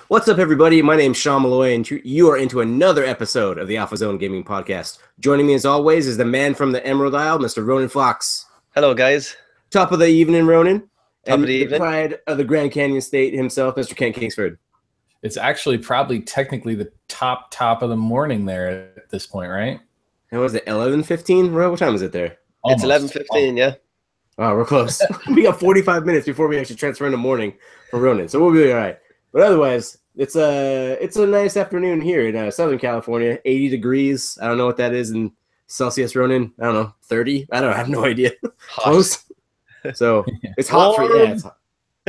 What's up, everybody? My name's Sean Malloy, and you are into another episode of the Alpha Zone Gaming Podcast. Joining me, as always, is the man from the Emerald Isle, Mr. Ronan Fox. Hello, guys. Top of the evening, Ronan. Top and of the evening. Pride of the Grand Canyon State himself, Mr. Kent Kingsford. It's actually probably technically the top of the morning there at this point, right? And was it 11:15? What time is it there? It's 11:15, yeah. Oh, we're close. We got 45 minutes before we actually transfer into morning for Ronan, so we'll be all right. But otherwise, it's a nice afternoon here in Southern California. 80 degrees. I don't know what that is in Celsius, Ronan. I don't know. 30? I don't know. I have no idea. Close. So it's hot for you.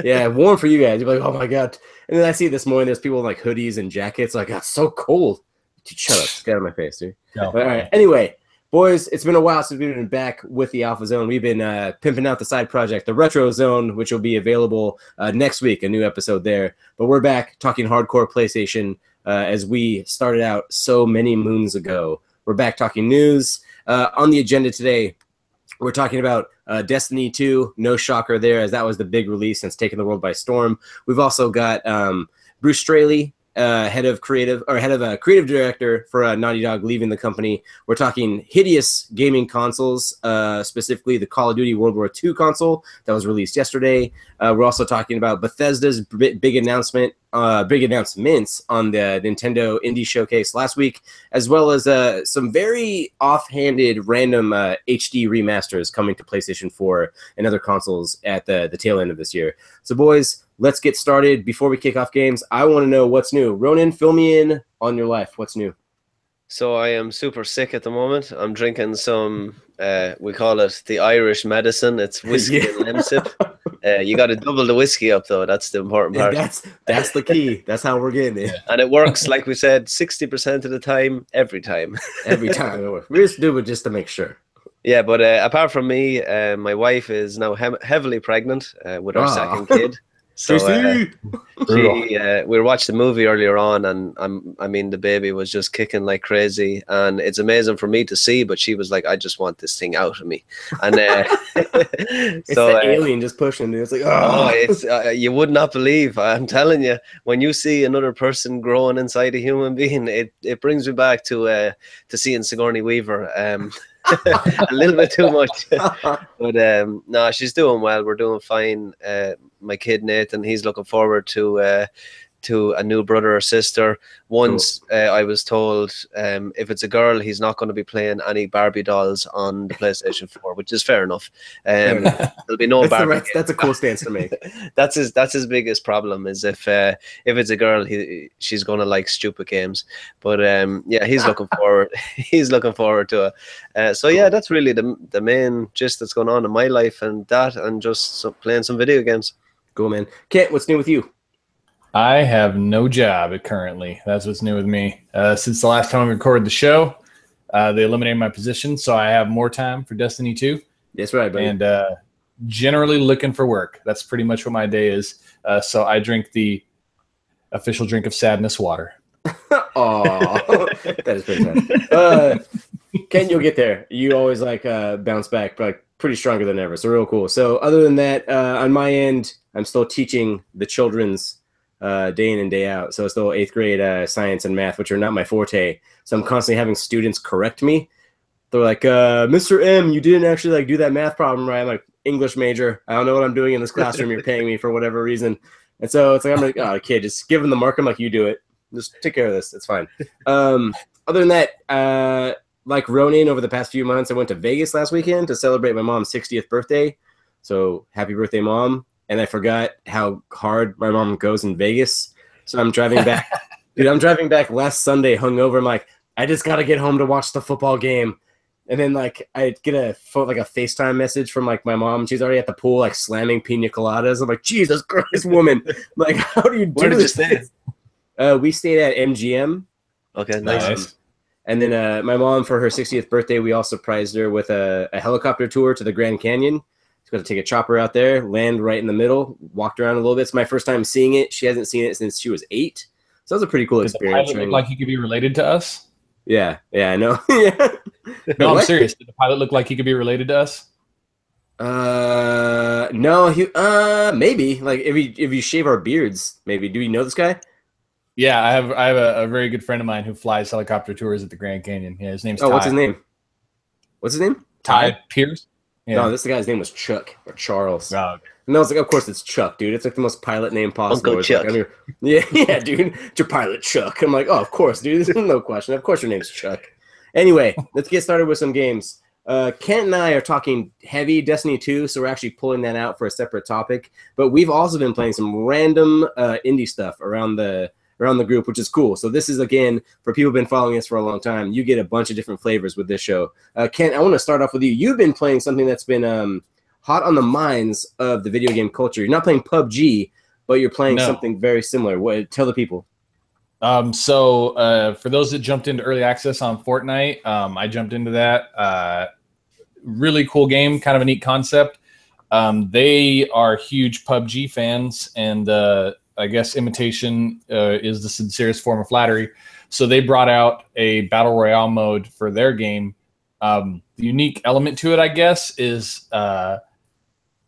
Yeah, warm for you guys. You're like, oh my God. And then I see this morning, there's people in like hoodies and jackets. Like, it's so cold. Dude, shut up. Get out of my face, dude. No. But, all right. Anyway, boys, it's been a while since we've been back with the Alpha Zone. We've been pimping out the side project, the Retro Zone, which will be available next week, a new episode there. But we're back talking hardcore PlayStation as we started out so many moons ago. We're back talking news. On the agenda today, we're talking about Destiny 2. No shocker there, as that was the big release since taking the world by storm. We've also got Bruce Straley, head of creative director for Naughty Dog, leaving the company. We're talking hideous gaming consoles, specifically the Call of Duty World War II console that was released yesterday. We're also talking about Bethesda's big announcements on the Nintendo Indie Showcase last week, as well as some very offhanded random HD remasters coming to PlayStation 4 and other consoles at the tail end of this year. So, boys, let's get started. Before we kick off games, I want to know what's new. Ronan, fill me in on your life. What's new? So I am super sick at the moment. I'm drinking some, we call it the Irish medicine. It's whiskey and lemsip. You got to double the whiskey up, though. That's the important part. That's the key. That's how we're getting it. And it works, like we said, 60% of the time, every time. Every time it works. We just do it just to make sure. Yeah, but apart from me, my wife is now heavily pregnant with our second kid. So we watched the movie earlier on, and I mean the baby was just kicking like crazy, and it's amazing for me to see. But she was like, "I just want this thing out of me," and it's so the alien just pushing it. It's like, it's you would not believe. I'm telling you, when you see another person growing inside a human being, it brings me back to seeing Sigourney Weaver. A little bit too much, but no, she's doing well. We're doing fine. My kid Nathan, he's looking forward to a new brother or sister. Once I was told if it's a girl, he's not going to be playing any Barbie dolls on the PlayStation 4, which is fair enough. There'll be no Barbie. That's a cool stance to make. That's his biggest problem is if it's a girl, she's going to like stupid games. But yeah, he's looking forward. He's looking forward to it. So yeah, that's really the main gist that's going on in my life, and just playing some video games. Cool, man. Kent, what's new with you? I have no job currently. That's what's new with me. Since the last time we recorded the show, they eliminated my position, so I have more time for Destiny 2. That's right, buddy. And generally looking for work. That's pretty much what my day is. So I drink the official drink of sadness water. Oh, that is pretty sad. Ken, you'll get there. You always bounce back, like pretty stronger than ever. So real cool. So other than that, on my end, I'm still teaching the children's day in and day out. So it's still 8th grade science and math, which are not my forte. So I'm constantly having students correct me. They're like, Mr. M, you didn't actually do that math problem right. I'm like, English major. I don't know what I'm doing in this classroom. You're paying me for whatever reason. And so it's like, I'm like, oh, kid, just give them the mark. I'm like, you do it. Just take care of this. It's fine. Other than that, like Ronan, over the past few months, I went to Vegas last weekend to celebrate my mom's 60th birthday. So happy birthday, Mom. And I forgot how hard my mom goes in Vegas. So I'm driving back. Dude, I'm driving back last Sunday hungover. I'm like, I just got to get home to watch the football game. And then I get a FaceTime message from my mom. She's already at the pool, slamming pina coladas. I'm like, Jesus Christ, woman. I'm like, how do you do Where did this? you stay? We stayed at MGM. Okay, nice. And then my mom, for her 60th birthday, we all surprised her with a helicopter tour to the Grand Canyon. She's going to take a chopper out there, land right in the middle, walked around a little bit. It's my first time seeing it. She hasn't seen it since she was 8. So that was a pretty cool experience. Did the pilot look like he could be related to us? Yeah, I know. Yeah. No, I'm serious. Did the pilot look like he could be related to us? No, maybe. If you shave our beards, maybe. Do you know this guy? Yeah, I have a very good friend of mine who flies helicopter tours at the Grand Canyon. Yeah, his name's Oh, Ty. what's his name? What's his name? Ty Pierce. No, Yeah. this guy's name was Chuck or Charles. Oh, And I was like, of course it's Chuck, dude. It's like the most pilot name possible. Uncle It's like, Chuck. yeah, dude. It's your pilot Chuck. I'm like, oh, of course, dude. There's no question. Of course your name's Chuck. Anyway, let's get started with some games. Kent and I are talking heavy Destiny 2, so we're actually pulling that out for a separate topic. But we've also been playing some random indie stuff around the group, which is cool. So this is, again, for people who've been following us for a long time, you get a bunch of different flavors with this show. Kent, I want to start off with you. You've been playing something that's been hot on the minds of the video game culture. You're not playing PUBG, but you're playing something very similar. Tell the people. So for those that jumped into early access on Fortnite, I jumped into that. Really cool game, kind of a neat concept. They are huge PUBG fans, and I guess imitation is the sincerest form of flattery. So they brought out a battle royale mode for their game. The unique element to it, I guess, is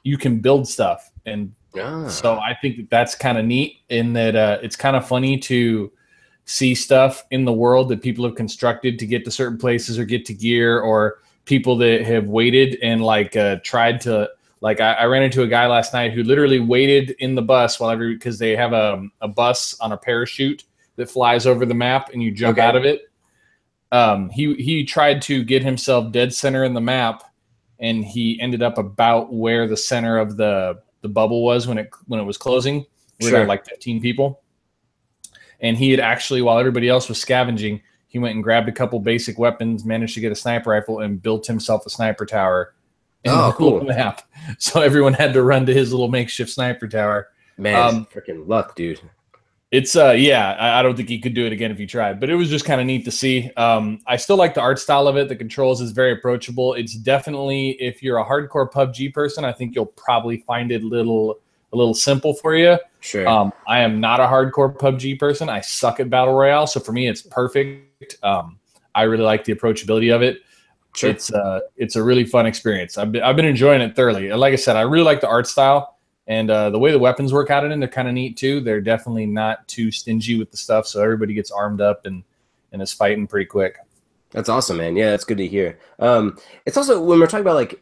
you can build stuff. And so I think that's kind of neat in that it's kind of funny to see stuff in the world that people have constructed to get to certain places or get to gear, or people that have waited and tried to, I ran into a guy last night who literally waited in the bus because they have a bus on a parachute that flies over the map and you jump out of it. He tried to get himself dead center in the map, and he ended up about where the center of the bubble was when it was closing. We were like 15 people. And he had actually, while everybody else was scavenging, he went and grabbed a couple basic weapons, managed to get a sniper rifle, and built himself a sniper tower in the cool map. So everyone had to run to his little makeshift sniper tower. Man, freaking luck, dude. It's I don't think he could do it again if he tried, but it was just kind of neat to see. I still like the art style of it. The controls is very approachable. It's definitely, if you're a hardcore PUBG person, I think you'll probably find it a little simple for you. Sure. I am not a hardcore PUBG person. I suck at battle royale, so for me it's perfect. I really like the approachability of it. Sure. It's a really fun experience. I've been enjoying it thoroughly. Like I said, I really like the art style. And the way the weapons work out in it, they're kind of neat too. They're definitely not too stingy with the stuff, so everybody gets armed up and is fighting pretty quick. That's awesome, man. Yeah, that's good to hear. It's also, when we're talking about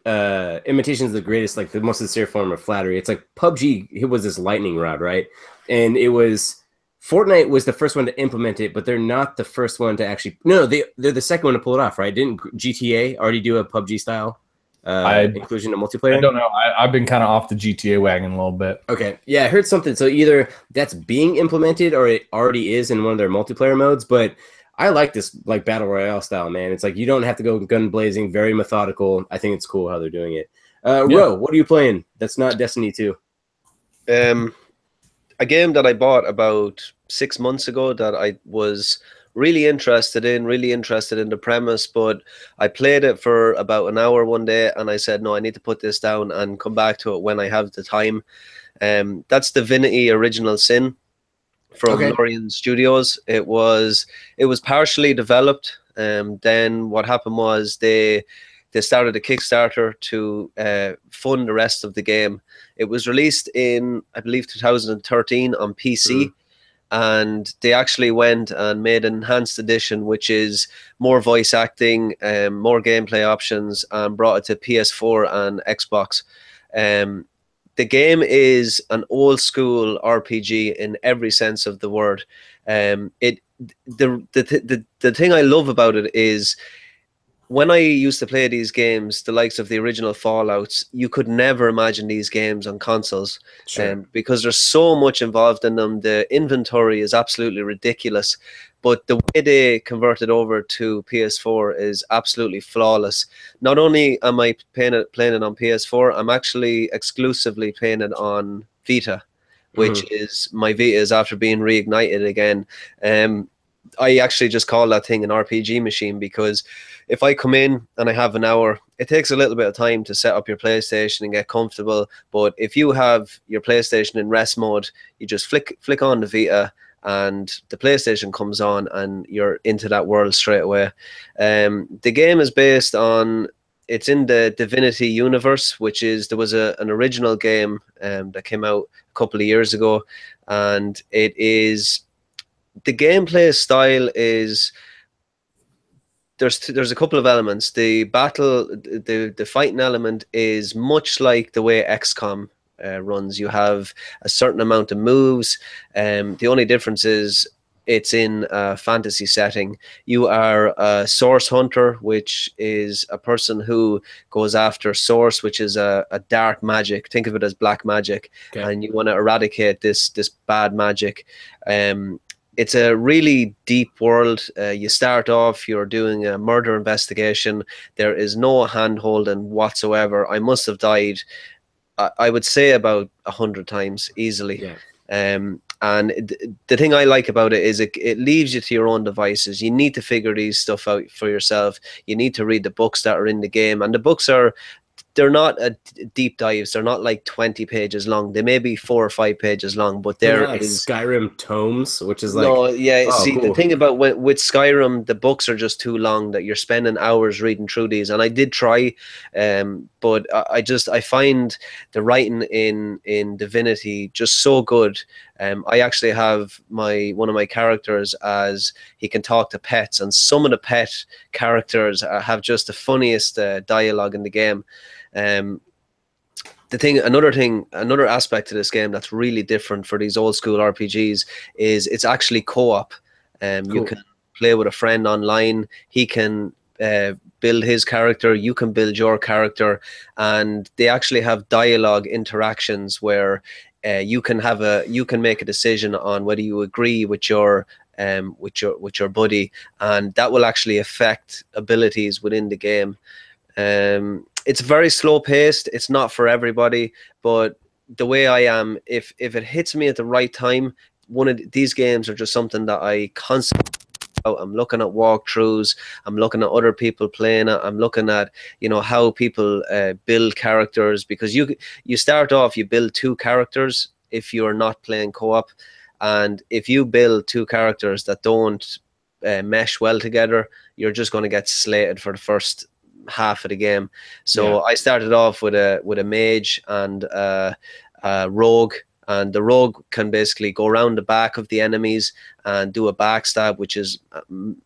imitation is the greatest, the most sincere form of flattery. It's like PUBG. It was this lightning rod, right? And Fortnite was the first one to implement it, but they're not the first one to actually. No, they're the second one to pull it off, right? Didn't GTA already do a PUBG style? Inclusion of multiplayer? I don't know. I've been kind of off the GTA wagon a little bit. Okay. Yeah, I heard something. So either that's being implemented or it already is in one of their multiplayer modes. But I like this battle royale style, man. It's you don't have to go gun blazing, very methodical. I think it's cool how they're doing it. Ro, what are you playing that's not Destiny 2? A game that I bought about 6 months ago that I was really interested in the premise, but I played it for about an hour one day and I said, no, I need to put this down and come back to it when I have the time. That's Divinity Original Sin from Lorien Studios. It was partially developed. Then what happened was they started a Kickstarter to fund the rest of the game. It was released in, I believe, 2013 on PC. And they actually went and made an enhanced edition, which is more voice acting, more gameplay options, and brought it to PS4 and Xbox. The game is an old school RPG in every sense of the word. The thing I love about it is, when I used to play these games, the likes of the original Fallouts, you could never imagine these games on consoles. Because there's so much involved in them. The inventory is absolutely ridiculous. But the way they converted over to PS4 is absolutely flawless. Not only am I playing it on PS4, I'm actually exclusively playing it on Vita, which is, my Vita is after being reignited again. I actually just call that thing an RPG machine, because if I come in and I have an hour, it takes a little bit of time to set up your PlayStation and get comfortable. But if you have your PlayStation in rest mode, you just flick on the Vita and the PlayStation comes on and you're into that world straight away. The game is based on, it's in the Divinity universe, which is, there was an original game that came out a couple of years ago, and it is the gameplay style is there's a couple of elements. The battle, the fighting element is much like the way XCOM runs. You have a certain amount of moves. The only difference is it's in a fantasy setting. You are a source hunter, which is a person who goes after source, which is a dark magic. Think of it as black magic, Okay. and you want to eradicate this bad magic. It's a really deep world. You start off, you're doing a murder investigation. There is no hand holding whatsoever. I must have died, I would say, about 100 times easily. Yeah. And the thing I like about it is it leaves you to your own devices. You need to figure these stuff out for yourself. You need to read the books that are in the game, and the books they're not deep dives. They're not like 20 pages long. They may be 4 or 5 pages long, but They're there not like is Skyrim tomes, which is like, no, yeah. oh, See, cool. the thing about with Skyrim, the books are just too long that you're spending hours reading through these. And I did try, but I find the writing in Divinity just so good. I actually have one of my characters as he can talk to pets, and some of the pet characters have just the funniest dialogue in the game. Another aspect to this game that's really different for these old school RPGs is it's actually co-op. Cool. You can play with a friend online. He can build his character, you can build your character, and they actually have dialogue interactions where you can make a decision on whether you agree with your buddy, and that will actually affect abilities within the game. It's very slow paced. It's not for everybody, but the way I am, if it hits me at the right time, one of these games are just something that I constantly. I'm looking at walkthroughs. I'm looking at other people playing it. I'm looking at how people build characters, because you start off, you build 2 characters if you're not playing co-op, and if you build 2 characters that don't mesh well together, you're just going to get slated for the first half of the game. So I started off with a mage and a rogue, and the rogue can basically go around the back of the enemies and do a backstab, which is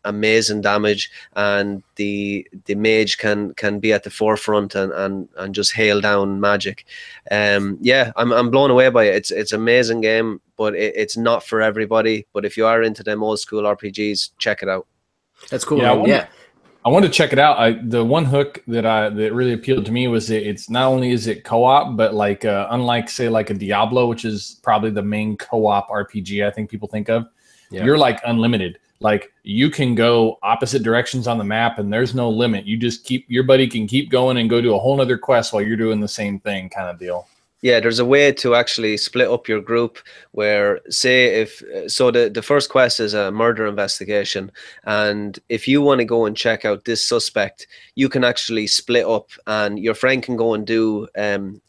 amazing damage, and the mage can be at the forefront and just hail down magic. I'm blown away by it. It's an amazing game, but it's not for everybody. But if you are into them old school RPGs, check it out. That's cool. Yeah, I wanted to check it out. The one hook that really appealed to me was it's not only is it co-op, but like unlike say like a Diablo, which is probably the main co-op RPG I think people think of, you're like unlimited. Like you can go opposite directions on the map and there's no limit. You just your buddy can keep going and go do a whole nother quest while you're doing the same thing, kind of deal. Yeah, there's a way to actually split up your group where, say, the first quest is a murder investigation, and if you want to go and check out this suspect, you can actually split up, and your friend can go and do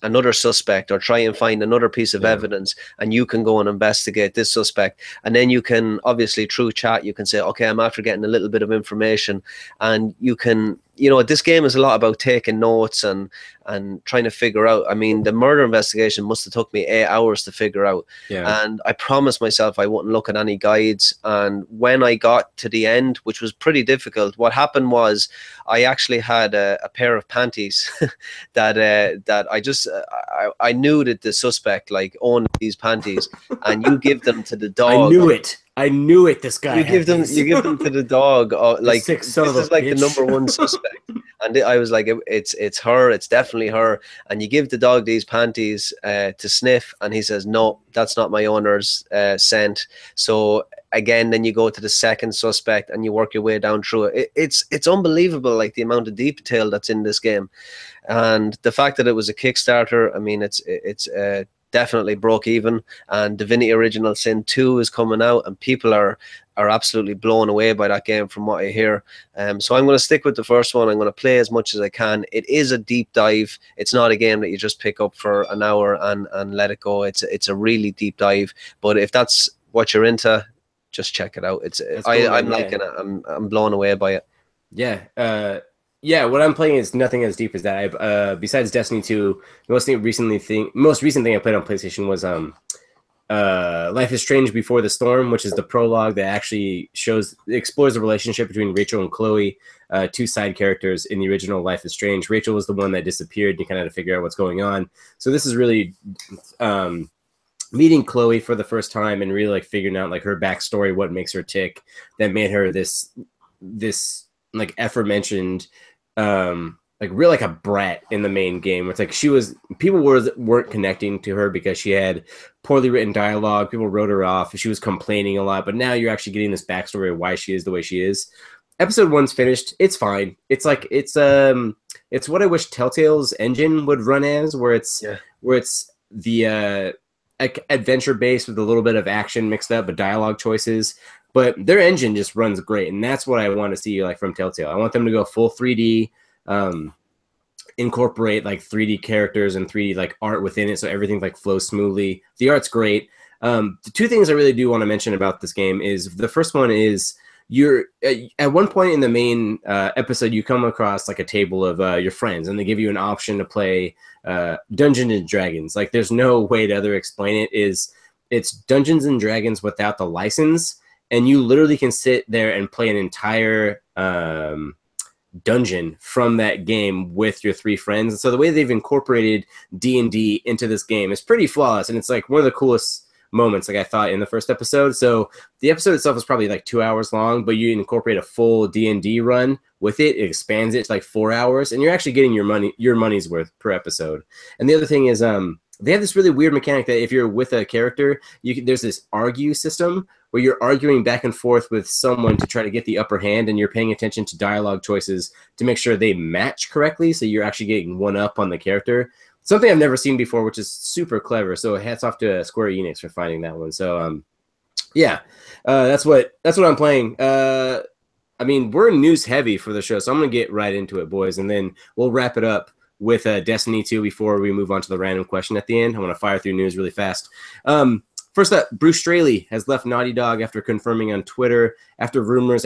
another suspect or try and find another piece of evidence, and you can go and investigate this suspect. And then you can, obviously, through chat, you can say, okay, I'm after getting a little bit of information, and you can. This game is a lot about taking notes and trying to figure out. I mean, the murder investigation must have took me 8 hours to figure out. Yeah. And I promised myself I wouldn't look at any guides. And when I got to the end, which was pretty difficult, what happened was I actually had a pair of panties that I knew that the suspect owned these panties, and you give them to the dog. I knew it. This guy. You give them to the dog. This is like the number one suspect. And I was like, it's her. It's definitely her. And you give the dog these panties to sniff, and he says, no, that's not my owner's scent. So again, then you go to the second suspect and you work your way down through it. It's unbelievable, like the amount of detail that's in this game, and the fact that it was a Kickstarter. I mean, it's definitely broke even, and Divinity Original Sin 2 is coming out, and people are absolutely blown away by that game from what I hear. So I'm going to stick with the first one. I'm going to play as much as I can. It is a deep dive. It's not a game that you just pick up for an hour and let it go. It's a really deep dive, but if that's what you're into, just check it out. I'm liking it. I'm blown away by it. Yeah. Yeah, what I'm playing is nothing as deep as that. Besides Destiny 2, the most recent thing I played on PlayStation was Life is Strange Before the Storm, which is the prologue that actually explores the relationship between Rachel and Chloe, two side characters in the original Life is Strange. Rachel was the one that disappeared, and you kind of had to figure out what's going on. So this is really meeting Chloe for the first time and really like figuring out like her backstory, what makes her tick, that made her this like aforementioned like real like a brat in the main game. It's like people weren't connecting to her because she had poorly written dialogue. People wrote her off. She was complaining a lot, but now you're actually getting this backstory of why she is the way she is. Episode 1's finished. It's fine. It's like it's what I wish Telltale's engine would run as, where it's the adventure based with a little bit of action mixed up, but dialogue choices. But their engine just runs great, and that's what I want to see like from Telltale. I want them to go full 3D. Incorporate like 3D characters and 3D like art within it, so everything like flows smoothly. The art's great. The two things I really do want to mention about this game is the first one is you're at one point in the main episode you come across like a table of your friends, and they give you an option to play Dungeons and Dragons. Like there's no way to other explain it. It's Dungeons and Dragons without the license, and you literally can sit there and play an entire dungeon from that game with your three friends. And so the way they've incorporated D&D into this game is pretty flawless, and it's like one of the coolest moments, like I thought, in the first episode. So the episode itself is probably like 2 hours long, but you incorporate a full D&D run with it. It expands it to like 4 hours, and you're actually getting your money's worth per episode. And the other thing is they have this really weird mechanic that if you're with a character, there's this argue system where you're arguing back and forth with someone to try to get the upper hand, and you're paying attention to dialogue choices to make sure they match correctly, so you're actually getting one up on the character. Something I've never seen before, which is super clever. So hats off to Square Enix for finding that one. So yeah, that's what I'm playing. I mean, we're news heavy for the show, so I'm gonna get right into it, boys, and then we'll wrap it up with Destiny 2 before we move on to the random question at the end. I want to fire through news really fast. First up, Bruce Straley has left Naughty Dog after confirming on Twitter, after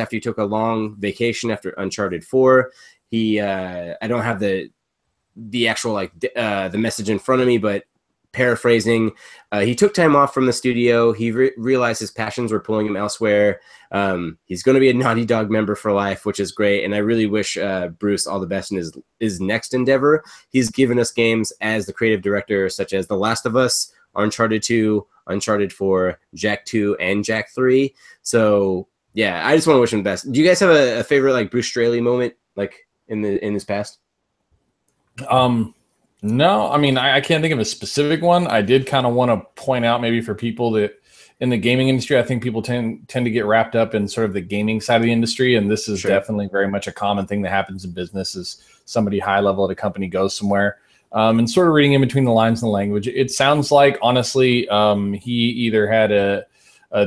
he took a long vacation after Uncharted 4. I don't have the actual the message in front of me, but paraphrasing, he took time off from the studio. He realized his passions were pulling him elsewhere. He's going to be a Naughty Dog member for life, which is great. And I really wish Bruce all the best in his next endeavor. He's given us games as the creative director, such as The Last of Us, Uncharted 2, Uncharted 4, Jak 2, and Jak 3. So yeah, I just want to wish him the best. Do you guys have a favorite like Bruce Straley moment like in his past? No, I mean, I can't think of a specific one. I did kind of want to point out maybe for people that in the gaming industry, I think people tend to get wrapped up in sort of the gaming side of the industry. And this is definitely very much a common thing that happens in business is somebody high level at a company goes somewhere. And sort of reading in between the lines in the language, it sounds like, honestly, he either had a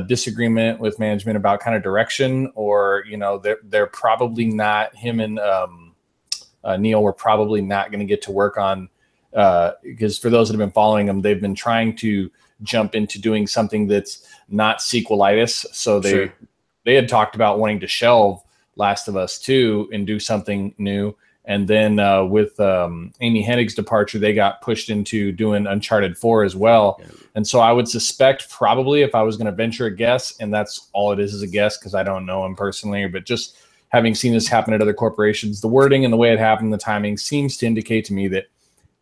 disagreement with management about kind of direction, or, you know, they're probably not, him and Neil were probably not going to get to work on, because for those that have been following them, they've been trying to jump into doing something that's not sequelitis. So they had talked about wanting to shelve Last of Us 2 and do something new. And then with Amy Hennig's departure, they got pushed into doing Uncharted 4 as well. Yeah. And so I would suspect probably, if I was going to venture a guess, and that's all it is a guess because I don't know him personally, but just having seen this happen at other corporations, the wording and the way it happened, the timing seems to indicate to me that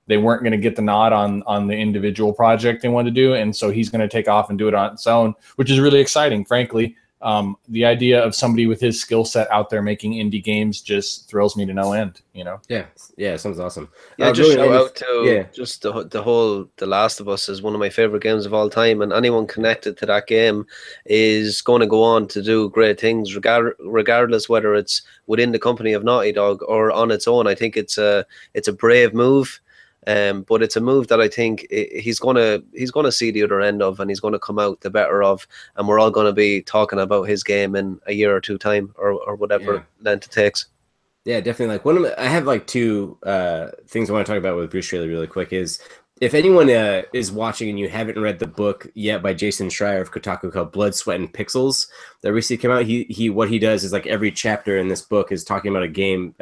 they weren't going to get the nod on the individual project they wanted to do. And so he's going to take off and do it on its own, which is really exciting, frankly. The idea of somebody with his skill set out there making indie games just thrills me to no end, you know? Yeah, sounds awesome. Yeah, just shout out to just the whole The Last of Us is one of my favorite games of all time, and anyone connected to that game is going to go on to do great things, regardless whether it's within the company of Naughty Dog or on its own. I think it's a brave move. But it's a move that I think he's gonna see the other end of, and he's gonna come out the better of, and we're all gonna be talking about his game in a year or two time, or whatever length it takes. Yeah, definitely. Like I have like two things I want to talk about with Bruce Straley really quick. Is if anyone is watching and you haven't read the book yet by Jason Schreier of Kotaku called Blood, Sweat, and Pixels that recently came out, he what he does is like every chapter in this book is talking about a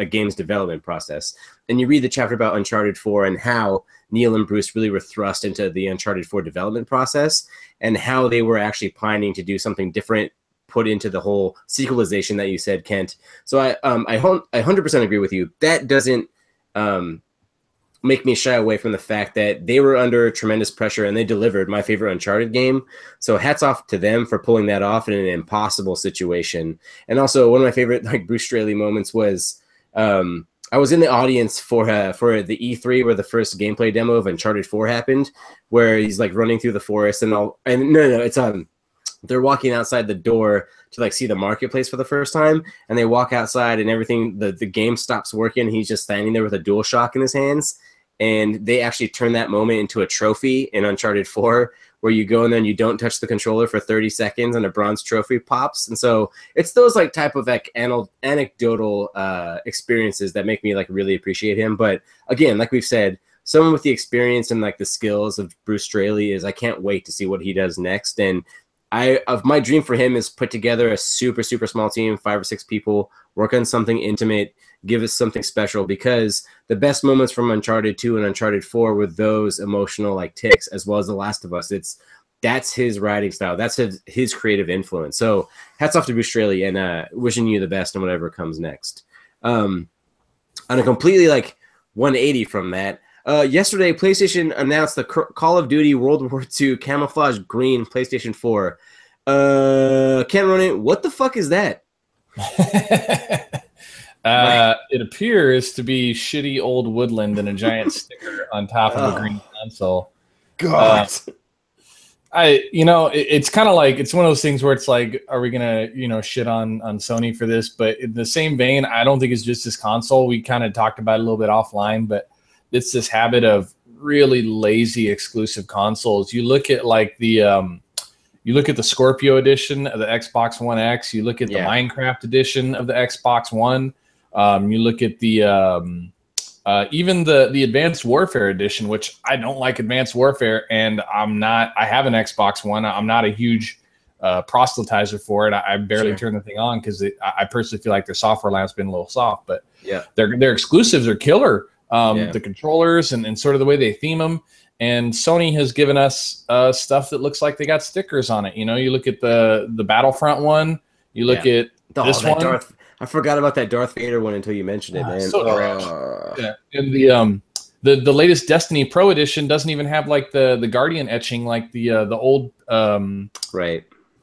game's development process. And you read the chapter about Uncharted 4 and how Neil and Bruce really were thrust into the Uncharted 4 development process and how they were actually planning to do something different, put into the whole sequelization that you said, Kent. So I 100% agree with you. That doesn't make me shy away from the fact that they were under tremendous pressure and they delivered my favorite Uncharted game. So hats off to them for pulling that off in an impossible situation. And also one of my favorite like Bruce Straley moments was I was in the audience for the E3 where the first gameplay demo of Uncharted 4 happened, where he's like running through the forest and it's they're walking outside the door to like see the marketplace for the first time, and they walk outside and everything, the game stops working. He's just standing there with a DualShock in his hands, and they actually turn that moment into a trophy in Uncharted 4 where you go in there and you don't touch the controller for 30 seconds and a bronze trophy pops. And so it's those like type of like anecdotal experiences that make me like really appreciate him. But again, like we've said, someone with the experience and like the skills of Bruce Straley is, I can't wait to see what he does next. And my dream for him is put together a super, super small team, 5 or 6 people, work on something intimate, give us something special, because the best moments from Uncharted 2 and Uncharted 4 were those emotional like ticks, as well as The Last of Us. That's his writing style. That's his creative influence. So hats off to Bruce Straley, and wishing you the best in whatever comes next. On a completely like 180 from that, yesterday, PlayStation announced the Call of Duty World War II Camouflage Green PlayStation 4. Ken Ronan, what the fuck is that? It appears to be shitty old woodland and a giant sticker on top of a green console. God. It's kind of like, it's one of those things where it's like, are we gonna shit on Sony for this? But in the same vein, I don't think it's just this console. We kind of talked about it a little bit offline, but it's this habit of really lazy exclusive consoles. You look at like the Scorpio edition of the Xbox One X. You look at the Minecraft edition of the Xbox One. You look at the even the Advanced Warfare edition, which I don't like Advanced Warfare, and I have an Xbox One. I'm not a huge proselytizer for it. I barely turn the thing on because I personally feel like their software lineup's been a little soft. But their exclusives are killer. The controllers and sort of the way they theme them. And Sony has given us stuff that looks like they got stickers on it. You look at the Battlefront one. You look at this one. I forgot about that Darth Vader one until you mentioned it, man. So yeah. And the latest Destiny Pro edition doesn't even have like the Guardian etching like the old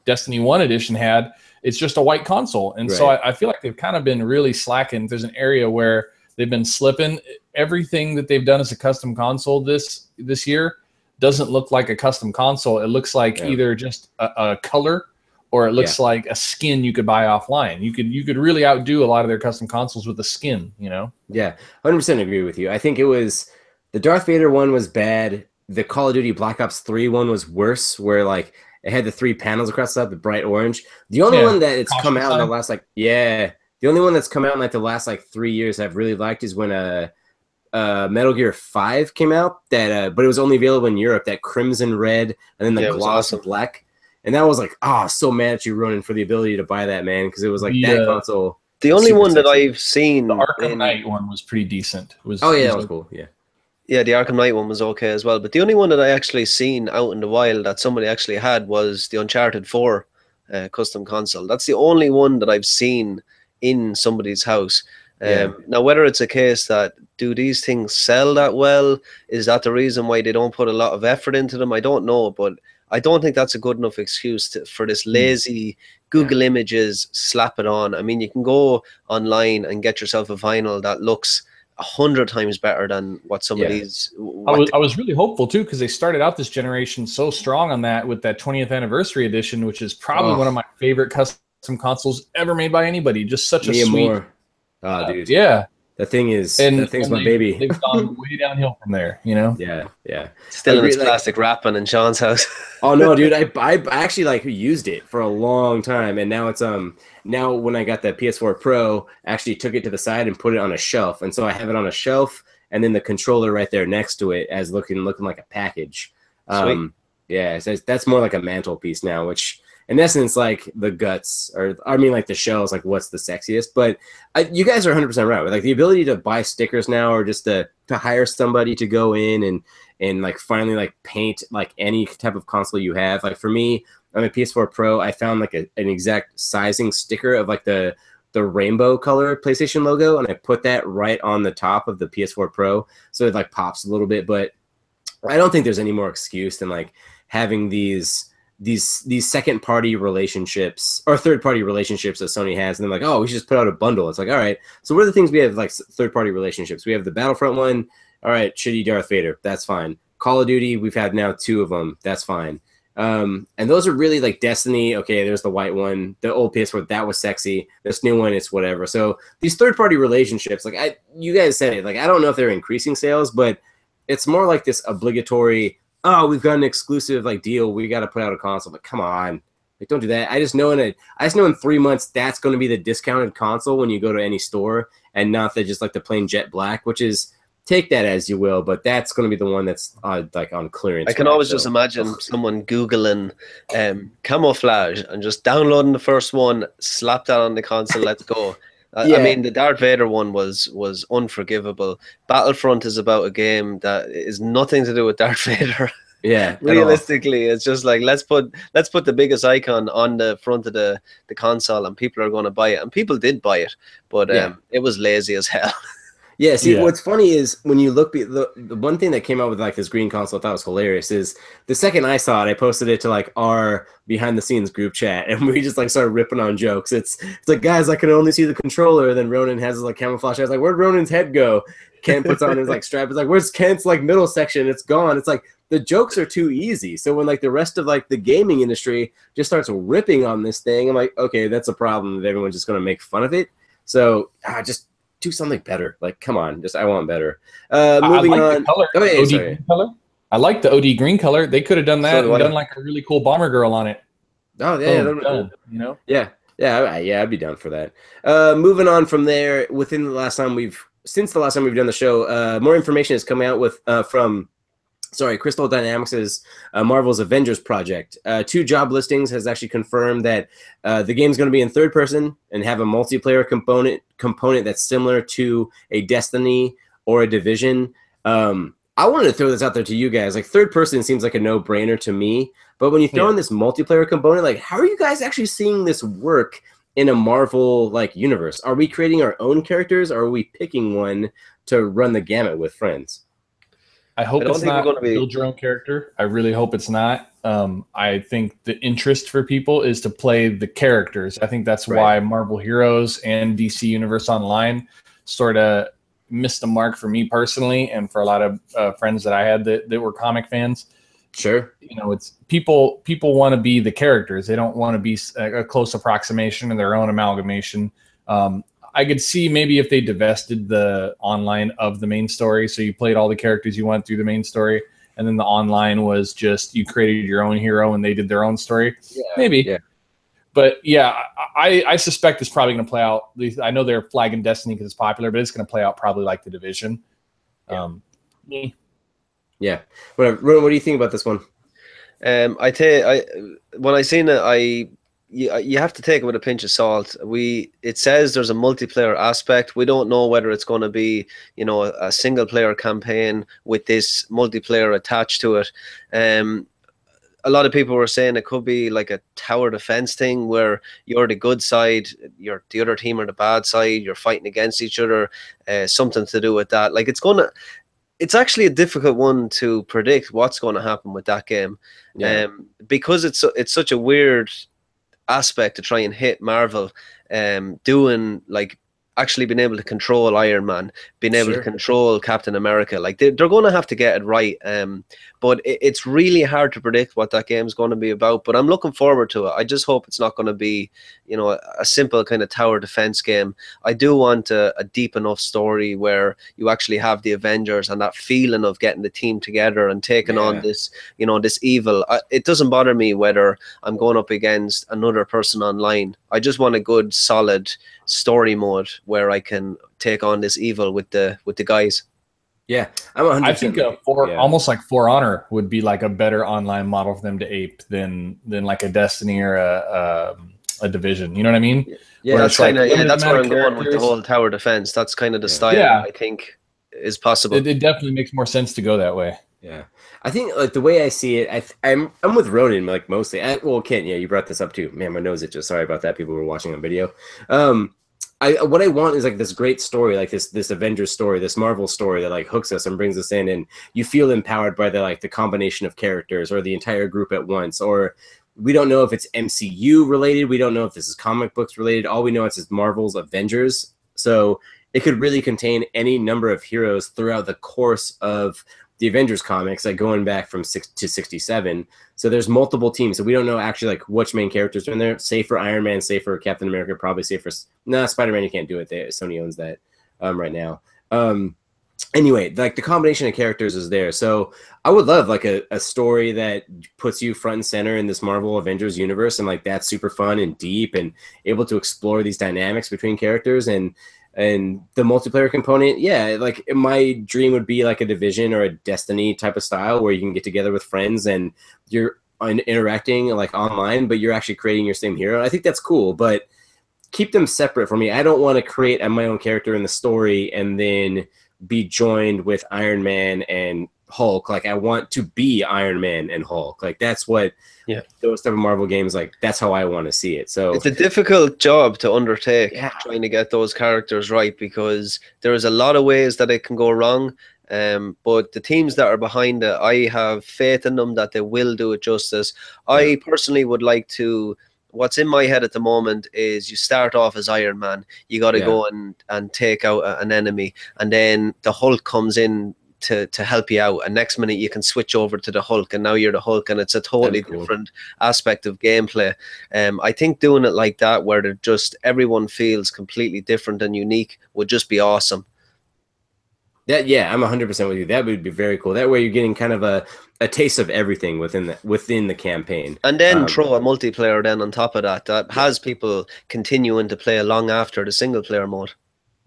Destiny 1 edition had. It's just a white console. And so I feel like they've kind of been really slacking. There's an area where they've been slipping. Everything that they've done as a custom console this year doesn't look like a custom console. It looks like either just a color, or it looks like a skin you could buy offline. You could really outdo a lot of their custom consoles with a skin, Yeah, 100% agree with you. I think it was the Darth Vader one was bad. The Call of Duty Black Ops 3 one was worse, where like it had the 3 panels across the top, the bright orange. The only one that it's come out in the last the only one that's come out in like the last like 3 years I've really liked is when Metal Gear 5 came out. But it was only available in Europe. That crimson red and then the gloss black. And that was like, so mad at you, Ronan, for the ability to buy that, man, because it was like that console. The only one that I've seen, the Arkham Knight one was pretty decent. That was cool. Yeah. Yeah, the Arkham Knight one was okay as well. But the only one that I actually seen out in the wild that somebody actually had was the Uncharted 4 custom console. That's the only one that I've seen in somebody's house. Now, whether it's a case that do these things sell that well, is that the reason why they don't put a lot of effort into them? I don't know, but I don't think that's a good enough excuse for this lazy Google Images, slap it on. I mean, you can go online and get yourself a vinyl that looks 100 times better than what some of these. I was really hopeful too, because they started out this generation so strong on that with that 20th anniversary edition, which is probably one of my favorite custom consoles ever made by anybody. Just such a sweet. Dude. Yeah. That thing's my baby. They've gone way downhill from there, Yeah. Still in its plastic wrapping in Sean's house. Oh no, dude! I actually like used it for a long time, and now it's now when I got the PS4 Pro, I actually took it to the side and put it on a shelf, and so I have it on a shelf, and then the controller right there next to it as looking like a package. Yeah, so that's more like a mantelpiece now, which in essence, like the guts, or I mean, like the shell is like what's the sexiest. But you guys are 100% right. Like the ability to buy stickers now, or just to hire somebody to go in and like finally like paint like any type of console you have. Like for me, on a PS4 Pro, I found like an exact sizing sticker of like the rainbow color PlayStation logo, and I put that right on the top of the PS4 Pro, so it like pops a little bit. But I don't think there's any more excuse than like having these second party relationships or third party relationships that Sony has, and they're like, oh, we should just put out a bundle. It's like, all right, so what are the things we have like third party relationships? We have the Battlefront one. All right, shitty Darth Vader, that's fine. Call of Duty, we've had now 2 of them, that's fine. And those are really like Destiny. Okay, there's the white one, the old PS4, that was sexy. This new one, it's whatever. So these third party relationships, like you guys said it, like I don't know if they're increasing sales, but it's more like this obligatory, oh, we've got an exclusive like deal, we got to put out a console. Like, come on, like don't do that. I just know in 3 months that's going to be the discounted console when you go to any store, and not just like the plain jet black, which is, take that as you will, but that's going to be the one that's like on clearance. I can always just imagine someone Googling camouflage and just downloading the first one, slap that on the console, let's go. I mean, the Darth Vader one was unforgivable. Battlefront is about a game that is nothing to do with Darth Vader. Yeah, realistically, it's just like let's put the biggest icon on the front of the console, and people are going to buy it, and people did buy it, but it was lazy as hell. Yeah, see, what's funny is when you look, the one thing that came out with like this green console I thought was hilarious is the second I saw it, I posted it to like our behind the scenes group chat, and we just like started ripping on jokes. It's like, guys, I can only see the controller. And then Ronan has his like camouflage. I was like, where'd Ronan's head go? Kent puts on his like strap. It's like, where's Kent's like middle section? It's gone. It's like the jokes are too easy. So when like the rest of like the gaming industry just starts ripping on this thing, I'm like, okay, that's a problem that everyone's just gonna make fun of it. So just do something better. Like, come on, just I want better. Moving on. The color. Green color. I like the OD green color. They could have done that and done like a really cool bomber girl on it. Oh yeah, boom, done, you know. Yeah, I'd be down for that. Moving on from there, since the last time we've done the show, more information has come out with from Crystal Dynamics' Marvel's Avengers project. 2 job listings has actually confirmed that the game's going to be in third person and have a multiplayer component that's similar to a Destiny or a Division. I wanted to throw this out there to you guys. Like, third person seems like a no-brainer to me, but when you throw in this multiplayer component, like, how are you guys actually seeing this work in a Marvel like universe? Are we creating our own characters, or are we picking one to run the gamut with friends? I hope it's not going to build your own character. I really hope it's not. I think the interest for people is to play the characters. I think that's why Marvel Heroes and DC Universe Online sort of missed the mark for me personally, and for a lot of friends that I had that were comic fans. Sure. You know, it's people want to be the characters. They don't want to be a close approximation of their own amalgamation. I could see maybe if they divested the online of the main story, so you played all the characters you went through the main story, and then the online was just you created your own hero and they did their own story. Yeah, maybe. Yeah. But yeah, I suspect it's probably going to play out. I know they're flagging Destiny because it's popular, but it's going to play out probably like the Division. Yeah. Whatever. What do you think about this one? When I seen it, you have to take it with a pinch of salt. It says there's a multiplayer aspect. We don't know whether it's going to be, a single player campaign with this multiplayer attached to it. A lot of people were saying it could be like a tower defense thing where you're the good side, the other team are the bad side, you're fighting against each other, something to do with that. Like it's actually a difficult one to predict what's going to happen with that game. Because it's such a weird aspect to try and hit Marvel, doing like actually being able to control Iron Man, being able to control Captain America. Like they're going to have to get it right. But it's really hard to predict what that game is going to be about. But I'm looking forward to it. I just hope it's not going to be, a simple kind of tower defense game. I do want a deep enough story where you actually have the Avengers and that feeling of getting the team together and taking on this, this evil. It doesn't bother me whether I'm going up against another person online. I just want a good, solid story mode where I can take on this evil with the guys. Yeah, I'm 100%. I think almost like For Honor would be like a better online model for them to ape than like a Destiny or a Division. You know what I mean? Yeah, that's kind of that's where I'm going with the characters. whole tower defense. That's kind of the style I think is possible. It definitely makes more sense to go that way. Yeah, I think like the way I see it, I'm with Ronan like mostly. Well, Kent, yeah, you brought this up too. Man, my nose itches. Sorry about that. People who were watching on video. What I want is like this great story, like this Avengers story, this Marvel story that like hooks us and brings us in, and you feel empowered by the combination of characters or the entire group at once. Or we don't know if it's MCU related. We don't know if this is comic books related. All we know is Marvel's Avengers. So it could really contain any number of heroes throughout the course of the Avengers comics, like going back from 6 to 67. So there's multiple teams. So we don't know actually like which main characters are in there. Safe for Iron Man, safe for Captain America, probably safe for Spider-Man. You can't do it. Sony owns that right now. Anyway, like the combination of characters is there. So I would love like a story that puts you front and center in this Marvel Avengers universe, and like that's super fun and deep and able to explore these dynamics between characters and the multiplayer component. Yeah, like my dream would be like a Division or a Destiny type of style where you can get together with friends and you're interacting like online, but you're actually creating your same hero. I think that's cool, but keep them separate for me. I don't want to create my own character in the story and then be joined with Iron Man and Hulk. Like I want to be Iron Man and Hulk. Like that's what those type of Marvel games, like that's how I want to see it. So it's a difficult job to undertake, trying to get those characters right, because there's a lot of ways that it can go wrong. But the teams that are behind it, I have faith in them that they will do it justice. I personally would like to. What's in my head at the moment is you start off as Iron Man. You got to go and take out an enemy, and then the Hulk comes in to help you out, and next minute you can switch over to the Hulk, and now you're the Hulk, and it's a totally different aspect of gameplay. I think doing it like that, where they're just everyone feels completely different and unique, would just be awesome. I'm 100% with you. That would be very cool. That way you're getting kind of a taste of everything within the campaign, and then throw a multiplayer then on top of that has people continuing to play long after the single player mode.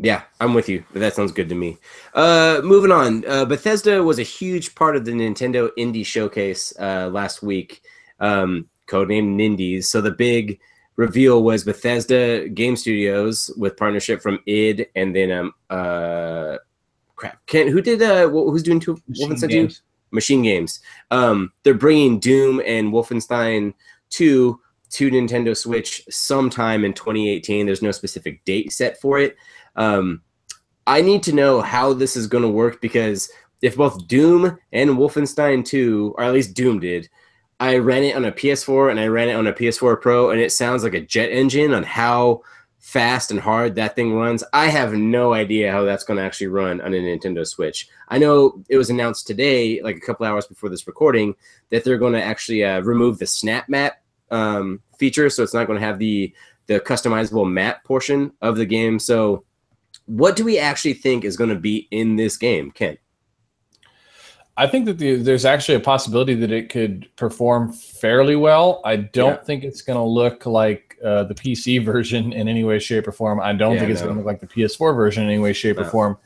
Yeah, I'm with you. That sounds good to me. Moving on. Bethesda was a huge part of the Nintendo Indie Showcase last week, codenamed Nindies. So the big reveal was Bethesda Game Studios with partnership from id, and then who did who's doing Wolfenstein 2? Machine Games. They're bringing Doom and Wolfenstein 2 to Nintendo Switch sometime in 2018. There's no specific date set for it. I need to know how this is going to work, because if both Doom and Wolfenstein 2, or at least Doom did, I ran it on a PS4 and I ran it on a PS4 Pro, and it sounds like a jet engine on how fast and hard that thing runs. I have no idea how that's going to actually run on a Nintendo Switch. I know it was announced today, like a couple hours before this recording, that they're going to actually remove the snap map feature, so it's not going to have the customizable map portion of the game. So what do we actually think is going to be in this game, Ken? I think that there's actually a possibility that it could perform fairly well. I don't think it's going to look like the PC version in any way, shape, or form. I don't think it's going to look like the PS4 version in any way, shape, or form.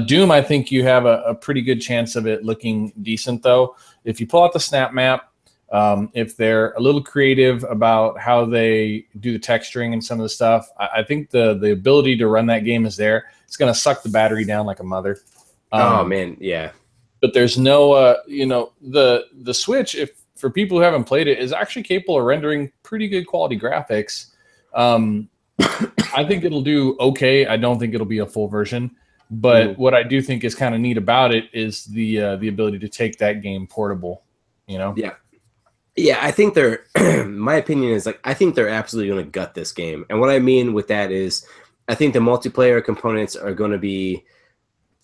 Doom, I think you have a pretty good chance of it looking decent, though. If you pull out the snap map, if they're a little creative about how they do the texturing and some of the stuff, I think the ability to run that game is there. It's going to suck the battery down like a mother. Oh, man, yeah. But there's no, the Switch, if for people who haven't played it, is actually capable of rendering pretty good quality graphics. I think it'll do okay. I don't think it'll be a full version. But what I do think is kind of neat about it is the ability to take that game portable, Yeah. Yeah, I think they're, my opinion is, like, I think they're absolutely going to gut this game. And what I mean with that is I think the multiplayer components are going to be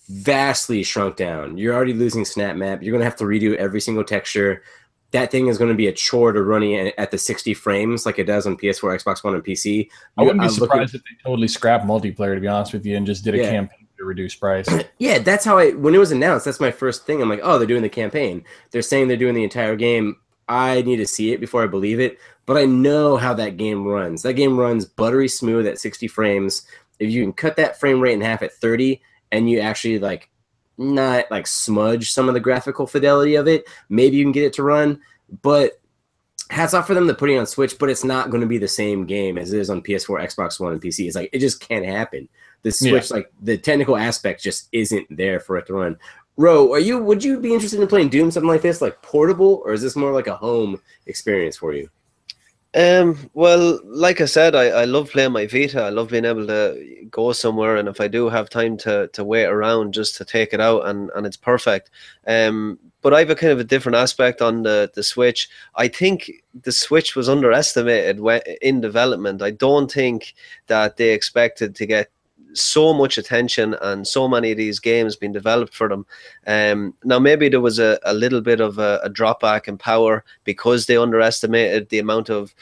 vastly shrunk down. You're already losing snap map. You're going to have to redo every single texture. That thing is going to be a chore to running at the 60 frames like it does on PS4, Xbox One, and PC. I wouldn't be surprised if they totally scrapped multiplayer, to be honest with you, and just did a campaign to reduce price. Yeah, that's how when it was announced, that's my first thing. I'm like, oh, they're doing the campaign. They're saying they're doing the entire game. I need to see it before I believe it, but I know how that game runs. That game runs buttery smooth at 60 frames. If you can cut that frame rate in half at 30, and you actually like not like smudge some of the graphical fidelity of it. Maybe you can get it to run, but hats off for them to putting it on Switch, but it's not going to be the same game as it is on PS4, Xbox One, and PC. It's like, it just can't happen. The Switch, like the technical aspect just isn't there for it to run. Ro, would you be interested in playing Doom, something like this, like portable, or is this more like a home experience for you? Well, like I said, I love playing my Vita. I love being able to go somewhere, and if I do have time to wait around just to take it out, and it's perfect. But I have a kind of a different aspect on the Switch. I think the Switch was underestimated in development. I don't think that they expected to get so much attention and so many of these games being developed for them. Now, maybe there was a little bit of a drop back in power because they underestimated the amount of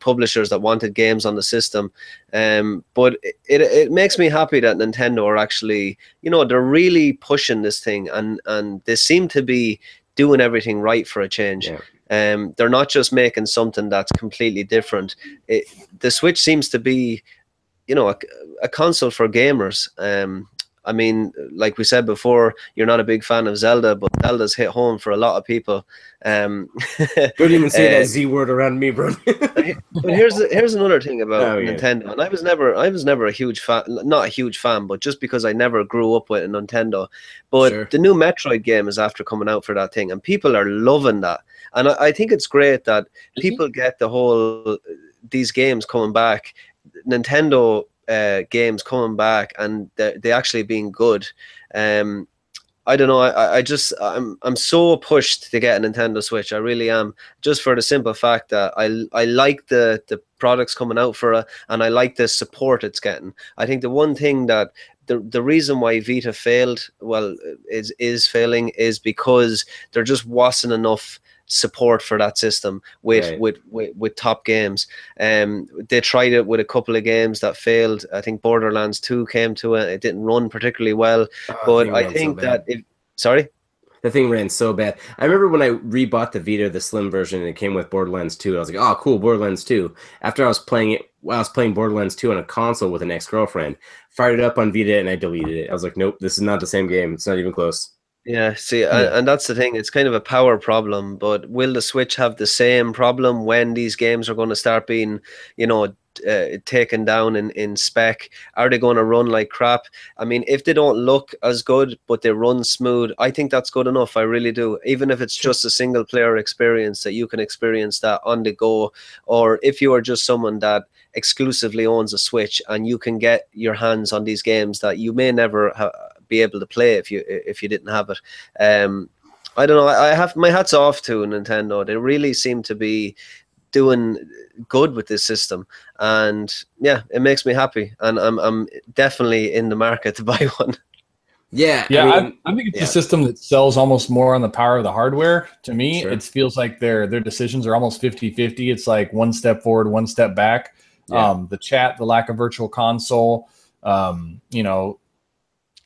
publishers that wanted games on the system. But it makes me happy that Nintendo are actually, they're really pushing this thing, and they seem to be doing everything right for a change. Yeah. They're not just making something that's completely different. The Switch seems to be, a console for gamers. I mean, like we said before, you're not a big fan of Zelda, but Zelda's hit home for a lot of people. Don't even say that Z word around me, bro. But here's another thing about Nintendo, and I was never a huge fan, not a huge fan, but just because I never grew up with a Nintendo. But the new Metroid game is after coming out for that thing, and people are loving that. And I think it's great that people get the whole these games coming back. Nintendo games coming back, and they actually being good. I don't know. I'm so pushed to get a Nintendo Switch. I really am, just for the simple fact that I like the products coming out for it, and I like the support it's getting. I think the one thing that the reason why Vita failed, is failing, is because there just wasn't enough support for that system with top games. They tried it with a couple of games that failed. I think Borderlands 2 came to it. It didn't run particularly well. But I think the thing ran so bad. I remember when I rebought the Vita, the slim version, and it came with Borderlands 2. I was like, oh, cool, Borderlands 2. After I was playing Borderlands 2 on a console with an ex-girlfriend, fired it up on Vita, and I deleted it. I was like, nope, this is not the same game. It's not even close. Yeah, see, and that's the thing. It's kind of a power problem, but will the Switch have the same problem when these games are going to start being, taken down in spec? Are they going to run like crap? I mean, if they don't look as good, but they run smooth, I think that's good enough. I really do. Even if it's just a single player experience that you can experience that on the go, or if you are just someone that exclusively owns a Switch and you can get your hands on these games that you may never be able to play if you didn't have it. I don't know. I have my hats off to Nintendo. They really seem to be doing good with this system, and yeah, it makes me happy. And I'm definitely in the market to buy one. Yeah, I think it's a system that sells almost more on the power of the hardware. To me, it feels like their decisions are almost 50-50. It's like one step forward, one step back. Yeah. The chat, the lack of virtual console,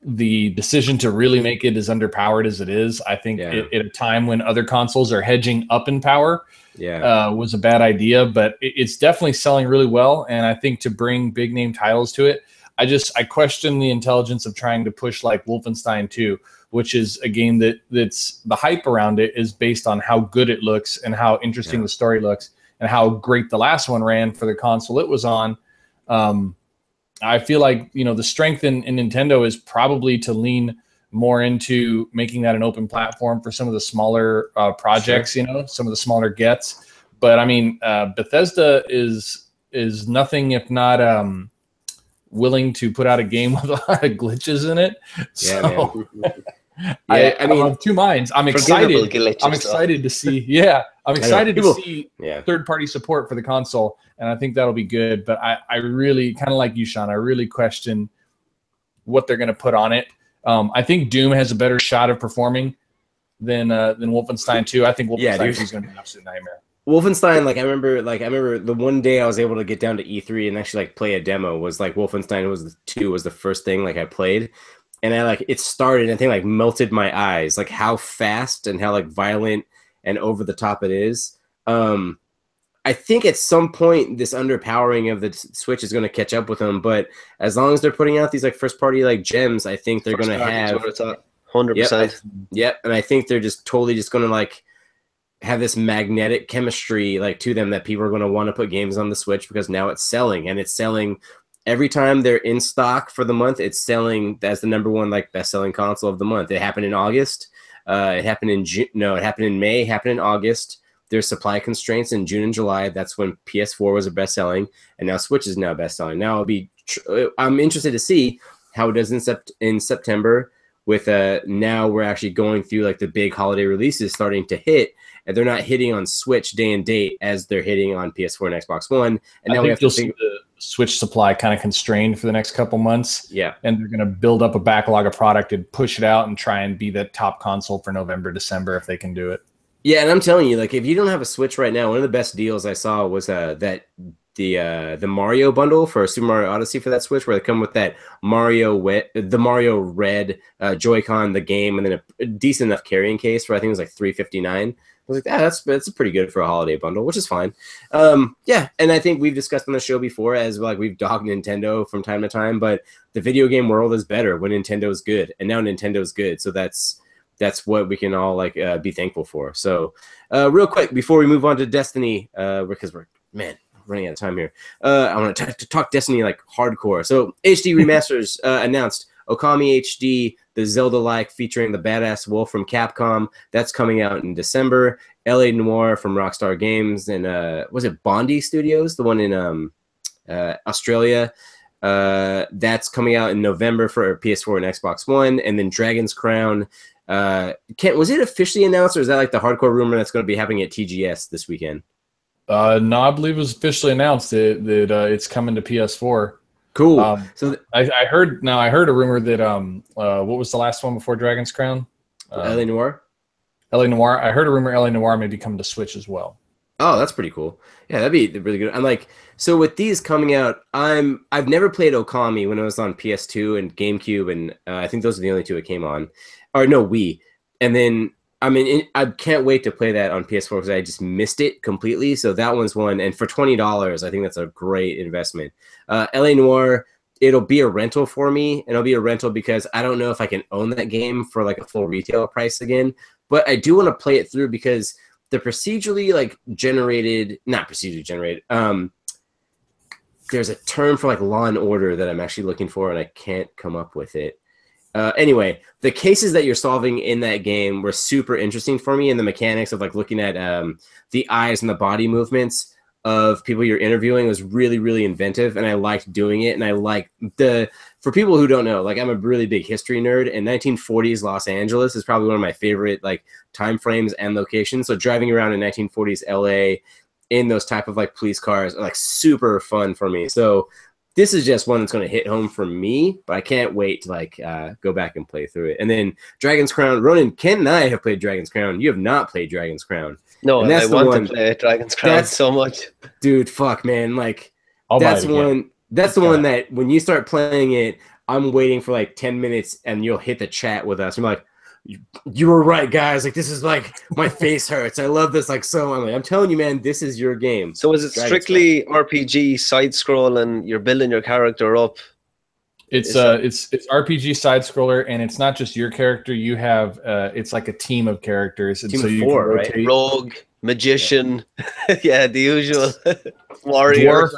the decision to really make it as underpowered as it is, I think at a time when other consoles are hedging up in power, was a bad idea. But it's definitely selling really well, and I think to bring big name titles to it, I question the intelligence of trying to push like Wolfenstein 2, which is a game that's the hype around it is based on how good it looks and how interesting the story looks and how great the last one ran for the console it was on. I feel like, the strength in Nintendo is probably to lean more into making that an open platform for some of the smaller projects, some of the smaller gets. But I mean, Bethesda is nothing if not willing to put out a game with a lot of glitches in it. So I mean, I'm of two minds. I'm excited. I'm excited to see. I'm excited to see third-party support for the console, and I think that'll be good. But I really, kind of like you, Sean, I really question what they're going to put on it. I think Doom has a better shot of performing than Wolfenstein 2. I think Wolfenstein 2 is going to be an absolute nightmare. Wolfenstein, I remember the one day I was able to get down to E3 and actually play a demo was Wolfenstein 2 was the first thing I played. And it started and I think melted my eyes, how fast and how violent and over the top it is. I think at some point this underpowering of the Switch is going to catch up with them, but as long as they're putting out these first party gems, I think they're going to have 100%. Yep. And I think they're just totally just going to like have this magnetic chemistry like to them that people are going to want to put games on the Switch because now it's selling, and it's selling every time they're in stock for the month. It's selling as the number one like best selling console of the month. It happened in August. It happened in June. No, it happened in May. It happened in August. There's supply constraints in June and July. That's when PS4 was a best selling, and now Switch is now best selling. Now I'm interested to see how it does in September. With now we're actually going through like the big holiday releases starting to hit, and they're not hitting on Switch day and date as they're hitting on PS4 and Xbox One. And now we have to see the Switch supply kind of constrained for the next couple months. Yeah, and they're going to build up a backlog of product and push it out and try and be the top console for November, December if they can do it. Yeah, and I'm telling you, like if you don't have a Switch right now, one of the best deals I saw was that the Mario bundle for Super Mario Odyssey for that Switch, where they come with that the Mario Red Joy-Con, the game, and then a decent enough carrying case for I think it was like $359. I was like, that's pretty good for a holiday bundle, which is fine. Yeah, and I think we've discussed on the show before as like we've dogged Nintendo from time to time, but the video game world is better when Nintendo's good, and now Nintendo's good, so that's what we can all like be thankful for. So real quick before we move on to Destiny, because we're running out of time here. I want to talk Destiny like hardcore. So HD Remasters announced Okami HD, the Zelda-like featuring the badass wolf from Capcom. That's coming out in December. LA Noire from Rockstar Games and was it Bondi Studios, the one in Australia? That's coming out in November for PS4 and Xbox One. And then Dragon's Crown. Kent, was it officially announced, or is that like the hardcore rumor that's going to be happening at TGS this weekend? No, I believe it was officially announced that it's coming to PS4. Cool. So I heard a rumor that what was the last one before Dragon's Crown? LA Noire. LA Noire. I heard a rumor LA Noire may be coming to Switch as well. Oh, that's pretty cool. Yeah, that'd be really good. I'm like, so with these coming out, I've never played Okami when it was on PS2 and GameCube, and I think those are the only two it came on, or no, Wii. And then I can't wait to play that on PS4 because I just missed it completely. So that one's one, and for $20, I think that's a great investment. LA Noire, it'll be a rental for me, and it'll be a rental because I don't know if I can own that game for like a full retail price again. But I do want to play it through because the not procedurally generated. There's a term for like Law and Order that I'm actually looking for, and I can't come up with it. Anyway, the cases that you're solving in that game were super interesting for me, and the mechanics of like looking at the eyes and the body movements of people you're interviewing was really, really inventive, and I liked doing it. And I like for people who don't know, like I'm a really big history nerd, and 1940s Los Angeles is probably one of my favorite like time frames and locations. So driving around in 1940s LA in those type of like police cars are like super fun for me. So this is just one that's going to hit home for me, but I can't wait to like go back and play through it. And then Dragon's Crown, Ronan, Ken and I have played Dragon's Crown. You have not played Dragon's Crown. No, and I want to play Dragon's Crown so much. Dude, fuck, man. Like, that's the one that when you start playing it, I'm waiting for like 10 minutes and you'll hit the chat with us. I'm like, you were right, guys. Like, this is like, my face hurts. I love this like so. I'm telling you, man, this is your game. So is it strictly RPG side scroll and you're building your character up? It's RPG side scroller, and it's not just your character. You have it's like a team of characters, and so you can rotate. Right? Rogue, magician, yeah, the usual warrior,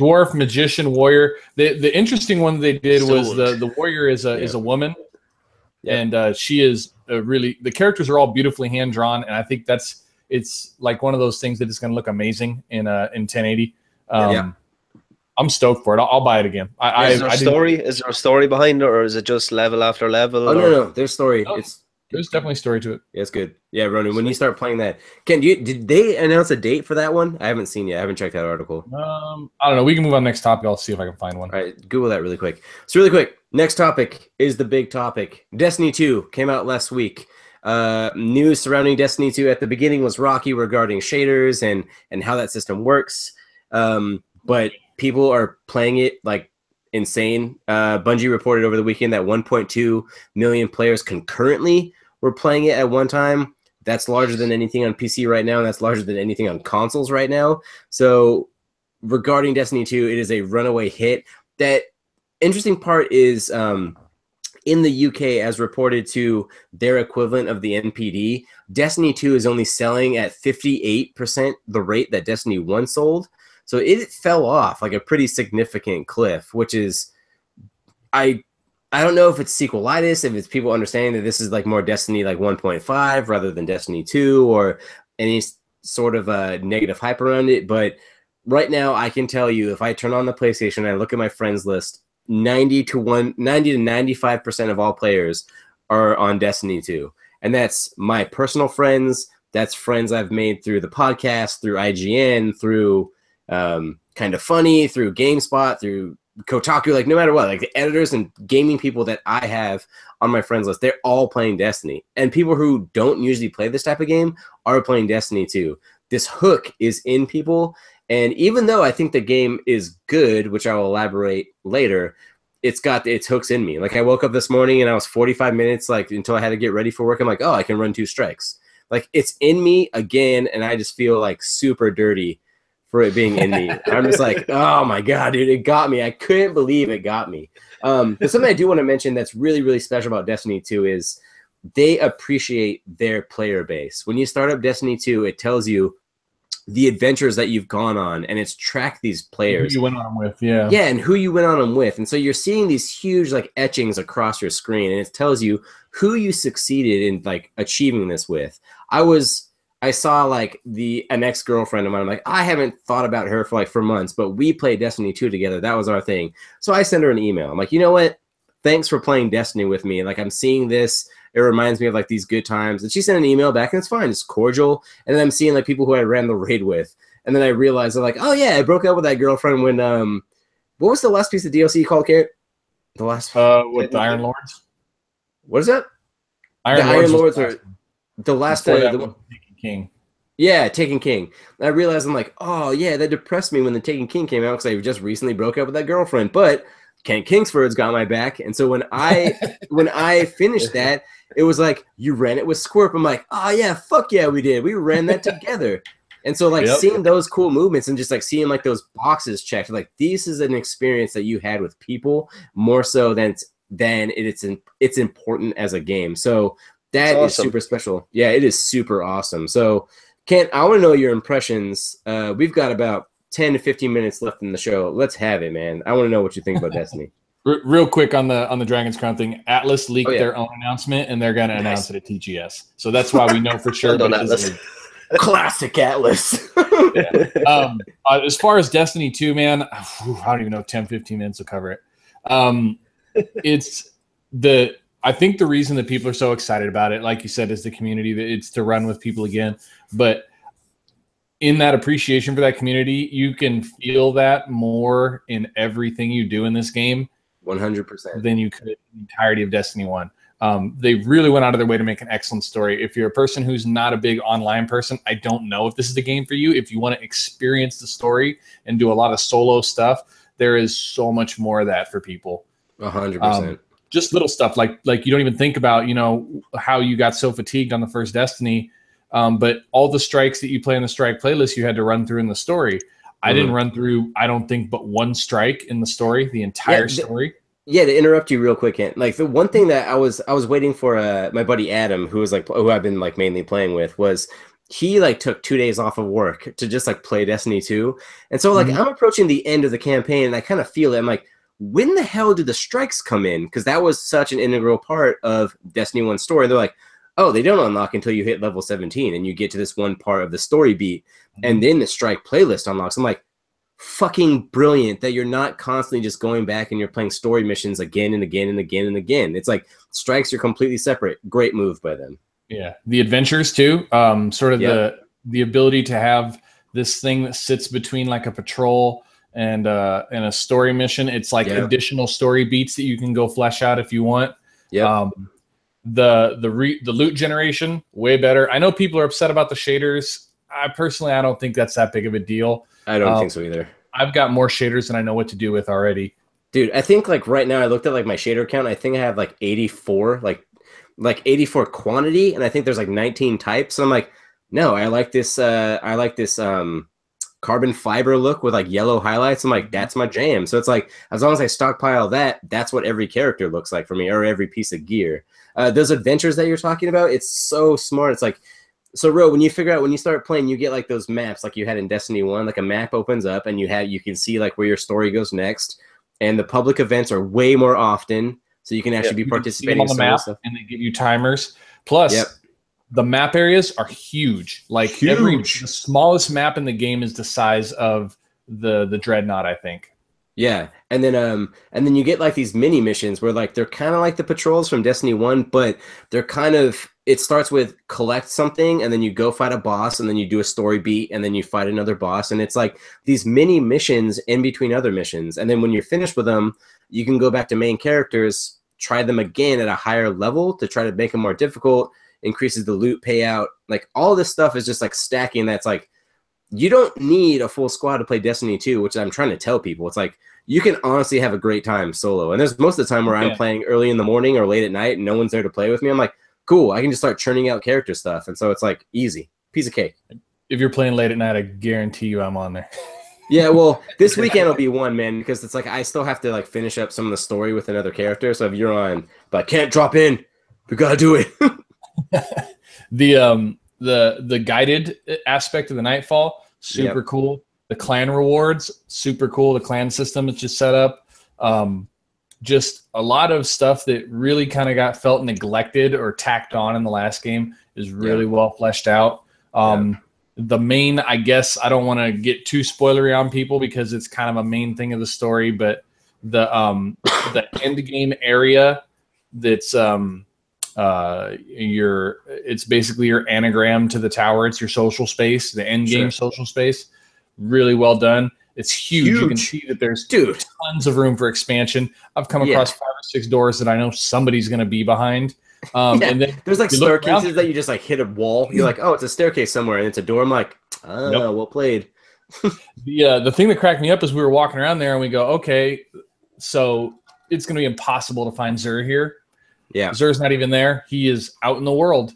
dwarf, magician, warrior. The interesting one they did was the warrior is a woman. Yep. And she is really, the characters are all beautifully hand drawn, and I think it's like one of those things that is going to look amazing in 1080. I'm stoked for it. I'll buy it again. Is there a story behind it, or is it just level after level? Oh no, there's story. No, there's definitely story to it. Yeah, it's good. Yeah, Ronan, when you start playing that, Ken, did they announce a date for that one? I haven't seen yet. I haven't checked that article. I don't know. We can move on to the next topic. I'll see if I can find one. All right, Google that really quick. So really quick, next topic is the big topic. Destiny 2 came out last week. News surrounding Destiny 2 at the beginning was rocky regarding shaders and how that system works. But people are playing it like insane. Bungie reported over the weekend that 1.2 million players concurrently were playing it at one time. That's larger than anything on PC right now, and that's larger than anything on consoles right now. So regarding Destiny 2, it is a runaway hit. That interesting part is in the UK, as reported to their equivalent of the NPD, Destiny 2 is only selling at 58% the rate that Destiny 1 sold. So it fell off like a pretty significant cliff, which is, I don't know if it's sequelitis, if it's people understanding that this is like more Destiny like 1.5 rather than Destiny 2 or any sort of a negative hype around it. But right now I can tell you, if I turn on the PlayStation and I look at my friends list, 90 to 95% of all players are on Destiny 2. And that's my personal friends. That's friends I've made through the podcast, through IGN, through Kind of Funny, through GameSpot, through Kotaku, like no matter what, like the editors and gaming people that I have on my friends list, they're all playing Destiny. And people who don't usually play this type of game are playing Destiny too. This hook is in people. And even though I think the game is good, which I will elaborate later, it's got its hooks in me. Like I woke up this morning and I was 45 minutes like until I had to get ready for work. I'm like, oh, I can run 2 strikes. Like it's in me again. And I just feel like super dirty for it being in me. I'm just like, oh my God, dude, it got me. I couldn't believe it got me. But something I do want to mention that's really, really special about Destiny 2 is they appreciate their player base. When you start up Destiny 2, it tells you the adventures that you've gone on, and it's tracked these players. Who you went on them with, yeah. Yeah, and who you went on them with. And so you're seeing these huge like etchings across your screen, and it tells you who you succeeded in like achieving this with. I saw like an ex-girlfriend of mine. I'm like, I haven't thought about her for months, but we played Destiny 2 together. That was our thing. So I sent her an email. I'm like, you know what? Thanks for playing Destiny with me. Like I'm seeing this. It reminds me of like these good times. And she sent an email back and it's fine. It's cordial. And then I'm seeing like people who I ran the raid with. And then I realized they're like, oh yeah, I broke up with that girlfriend when, what was the last piece of DLC you called, Carrot? The last with the Iron Lords. What is that? Iron Lords are the last Taken King. Yeah, Taken King. And I realized I'm like, oh yeah, that depressed me when the Taken King came out because I just recently broke up with that girlfriend. But Kent Kingsford's got my back, and so when I finished that, it was like you ran it with Squirp. I'm like, oh yeah, fuck yeah, we did. We ran that together. And so like seeing those cool movements and just like seeing like those boxes checked, like this is an experience that you had with people more so than it's important as a game. So that is super special. Yeah, it is super awesome. So, Kent, I want to know your impressions. We've got about 10 to 15 minutes left in the show. Let's have it, man. I want to know what you think about Destiny. Real quick on the Dragon's Crown thing. Atlas leaked their own announcement, and they're going to announce it at TGS. So that's why we know for sure. Well done, Atlas. Classic Atlas. As far as Destiny 2, man, I don't even know. 10, 15 minutes will cover it. I think the reason that people are so excited about it, like you said, is the community. That it's to run with people again. But in that appreciation for that community, you can feel that more in everything you do in this game. 100%. Than you could in the entirety of Destiny 1. They really went out of their way to make an excellent story. If you're a person who's not a big online person, I don't know if this is the game for you. If you want to experience the story and do a lot of solo stuff, there is so much more of that for people. 100%. Just little stuff like you don't even think about, how you got so fatigued on the first Destiny. But all the strikes that you play in the strike playlist, you had to run through in the story. I didn't run through, I don't think, but one strike in the story, the entire story. Yeah, to interrupt you real quick, Kent. Like the one thing that I was waiting for my buddy Adam, who I've been like mainly playing with, was he like took 2 days off of work to just like play Destiny 2. And so like I'm approaching the end of the campaign and I kind of feel it. I'm like, when the hell did the strikes come in? Because that was such an integral part of Destiny 1's story. And they're like, oh, they don't unlock until you hit level 17 and you get to this one part of the story beat. And then the strike playlist unlocks. I'm like, fucking brilliant that you're not constantly just going back and you're playing story missions again and again and again and again. It's like strikes are completely separate. Great move by them. Yeah. The adventures too. Sort of the ability to have this thing that sits between like a patrol and a story mission. It's like additional story beats that you can go flesh out if you want. Yeah. The loot generation, way better. I know people are upset about the shaders. I don't think that's that big of a deal. I don't think so either. I've got more shaders than I know what to do with already. Dude, I think like right now I looked at like my shader count. I think I have like 84, like 84 quantity, and I think there's like 19 types. And I'm like, no, I like this carbon fiber look with like yellow highlights. I'm like, that's my jam. So it's like, as long as I stockpile that, that's what every character looks like for me, or every piece of gear. Those adventures that you're talking about, it's so smart. It's like, so Ro, when you figure out, when you start playing, you get like those maps like you had in Destiny 1, like a map opens up and you can see like where your story goes next. And the public events are way more often, so you can actually be participating on the in map, stuff. and they give you timers. Plus, the map areas are huge. Like the smallest map in the game is the size of the Dreadnought, I think. Yeah, and then you get like these mini missions where like they're kind of like the patrols from Destiny 1, but they're kind of, it starts with collect something and then you go fight a boss and then you do a story beat and then you fight another boss, and it's like these mini missions in between other missions. And then when you're finished with them, you can go back to main characters, try them again at a higher level to try to make them more difficult, increases the loot payout. Like all this stuff is just like stacking. That's like, you don't need a full squad to play Destiny 2, which I'm trying to tell people. It's like, you can honestly have a great time solo. And there's most of the time where I'm playing early in the morning or late at night and no one's there to play with me. I'm like, cool, I can just start churning out character stuff. And so it's like easy, piece of cake. If you're playing late at night, I guarantee you I'm on there. Yeah, well, this weekend will be one, man, because it's like I still have to like finish up some of the story with another character. So if you're on, but I can't drop in, we gotta do it. The guided aspect of the Nightfall, super cool. The clan rewards, super cool. The clan system is just set up. Just a lot of stuff that really kind of got felt neglected or tacked on in the last game is really well fleshed out. The main, I guess, I don't want to get too spoilery on people because it's kind of a main thing of the story, but the end game area that's it's basically your anagram to the tower. It's your social space, the end game social space. Really well done. It's huge. You can see that there's tons of room for expansion. I've come across 5 or 6 doors that I know somebody's going to be behind. And then there's like staircases that you just like hit a wall. You're like, oh, it's a staircase somewhere, and it's a door. I'm like, oh, well played. The thing that cracked me up is we were walking around there and we go, okay, so it's going to be impossible to find Xur here. Yeah, Xur's not even there. He is out in the world.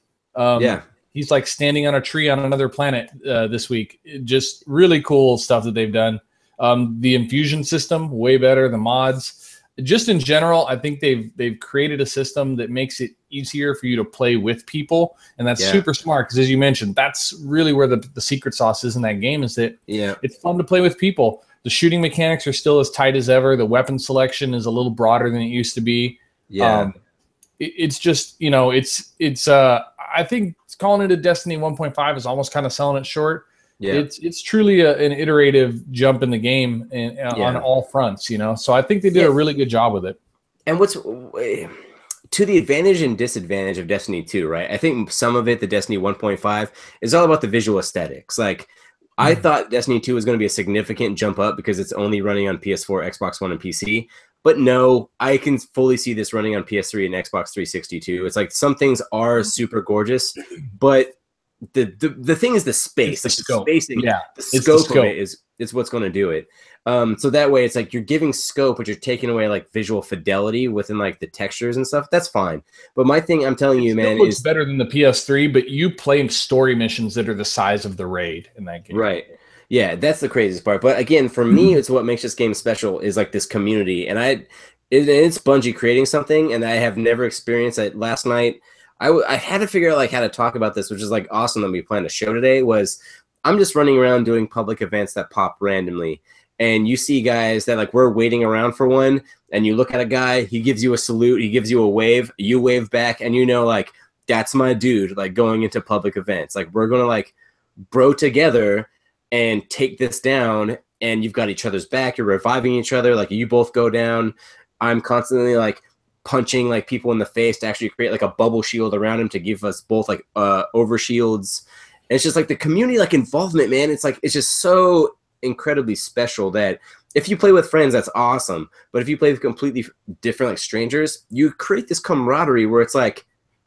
He's like standing on a tree on another planet this week. Just really cool stuff that they've done. The infusion system, way better. The mods. Just in general, I think they've created a system that makes it easier for you to play with people. And that's super smart because, as you mentioned, that's really where the secret sauce is in that game, is that it's fun to play with people. The shooting mechanics are still as tight as ever. The weapon selection is a little broader than it used to be. It's just, I think calling it a Destiny 1.5 is almost kind of selling it short. It's truly an iterative jump in the game on all fronts, So I think they did a really good job with it. And what's to the advantage and disadvantage of Destiny 2, right? I think some of it, the Destiny 1.5, is all about the visual aesthetics. Like, I thought Destiny 2 was going to be a significant jump up because it's only running on PS4, Xbox One, and PC. But no, I can fully see this running on PS3 and Xbox 360 too. It's like some things are super gorgeous, but the thing is the space, like the spacing, the scope of it is what's going to do it. So that way, it's like you're giving scope, but you're taking away like visual fidelity within like the textures and stuff. That's fine. But my thing, I'm telling you, man, is better than the PS3. But you play story missions that are the size of the raid in that game, right? Yeah, that's the craziest part. But again, for me, it's what makes this game special is like this community, and it's Bungie creating something, and I have never experienced it. Last night, I had to figure out like how to talk about this, which is like awesome that we planned a show today. Was I'm just running around doing public events that pop randomly, and you see guys that like we're waiting around for one, and you look at a guy, he gives you a salute, he gives you a wave, you wave back, and like that's my dude. Like going into public events, like we're gonna like bro together and take this down, and you've got each other's back, you're reviving each other, like you both go down. I'm constantly like punching like people in the face to actually create like a bubble shield around him to give us both like over shields. And it's just like the community like involvement, man. It's like it's just so incredibly special that if you play with friends, that's awesome. But if you play with completely different like strangers, you create this camaraderie where it's like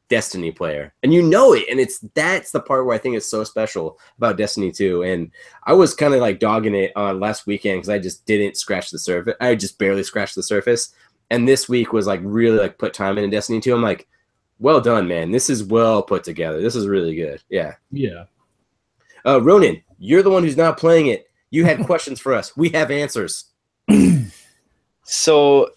Destiny player, and it, and that's the part where I think it's so special about Destiny 2. And I was kind of like dogging it on last weekend because I just didn't scratch the surface. I just barely scratched the surface, and this week was like really like put time into Destiny 2. I'm like, well done, man. This is well put together. This is really good. Yeah. Ronan, you're the one who's not playing it. You had questions for us. We have answers. So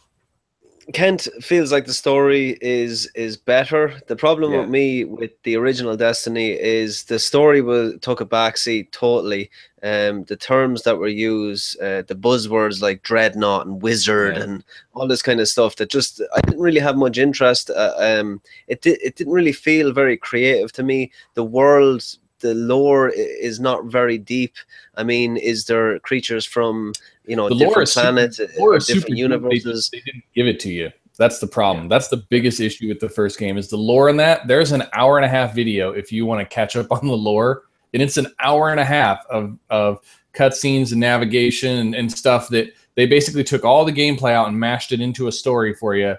Kent feels like the story is better. The problem with me with the original Destiny is the story took a backseat totally. The terms that were used, the buzzwords like dreadnought and wizard and all this kind of stuff that just I didn't really have much interest. It didn't really feel very creative to me. The world, the lore is not very deep. I mean, is there creatures from different planets or different universes? They didn't give it to you. That's the problem. That's the biggest issue with the first game is the lore in that. There's an 1.5-hour video if you want to catch up on the lore, and it's an 1.5 hour of cutscenes and navigation and stuff that they basically took all the gameplay out and mashed it into a story for you.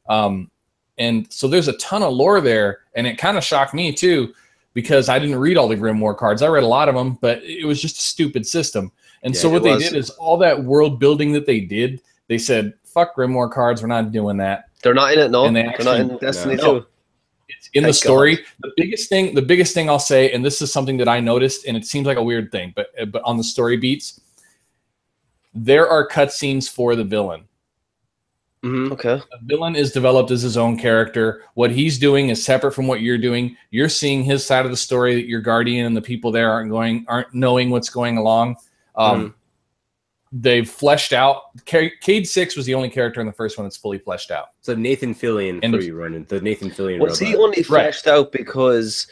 And so there's a ton of lore there, and it kind of shocked me too because I didn't read all the Grimoire cards. I read a lot of them, but it was just a stupid system. And so what they did is all that world building that they did, they said, fuck Grimoire cards, we're not doing that. They're not in it, no? And they're not in Destiny 2. It's in the story. God. The biggest thing I'll say, and this is something that I noticed, and it seems like a weird thing, but on the story beats, there are cutscenes for the villain. Okay. The villain is developed as his own character. What he's doing is separate from what you're doing. You're seeing his side of the story that your guardian and the people there aren't knowing what's going along. They've fleshed out. Cade 6 was the only character in the first one that's fully fleshed out. So Nathan Fillion for you running the Nathan Fillion. Was he only fleshed out because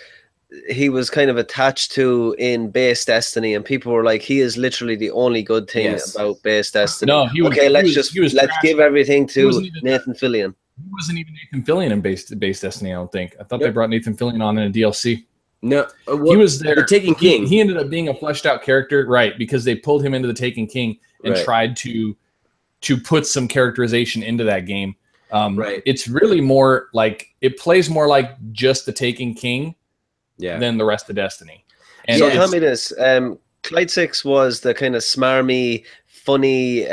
he was kind of attached to in base Destiny, and people were like, he is literally the only good thing about base Destiny. No, let's give everything to Nathan Fillion. He wasn't even Nathan Fillion in base Destiny, I don't think. I thought they brought Nathan Fillion on in a DLC. No, he was there. The Taken King. He ended up being a fleshed out character, right? Because they pulled him into the Taken King and tried to put some characterization into that game. It's really more like it plays more like just the Taken King than the rest of Destiny. And so tell me this: Clyde 6 was the kind of smarmy, funny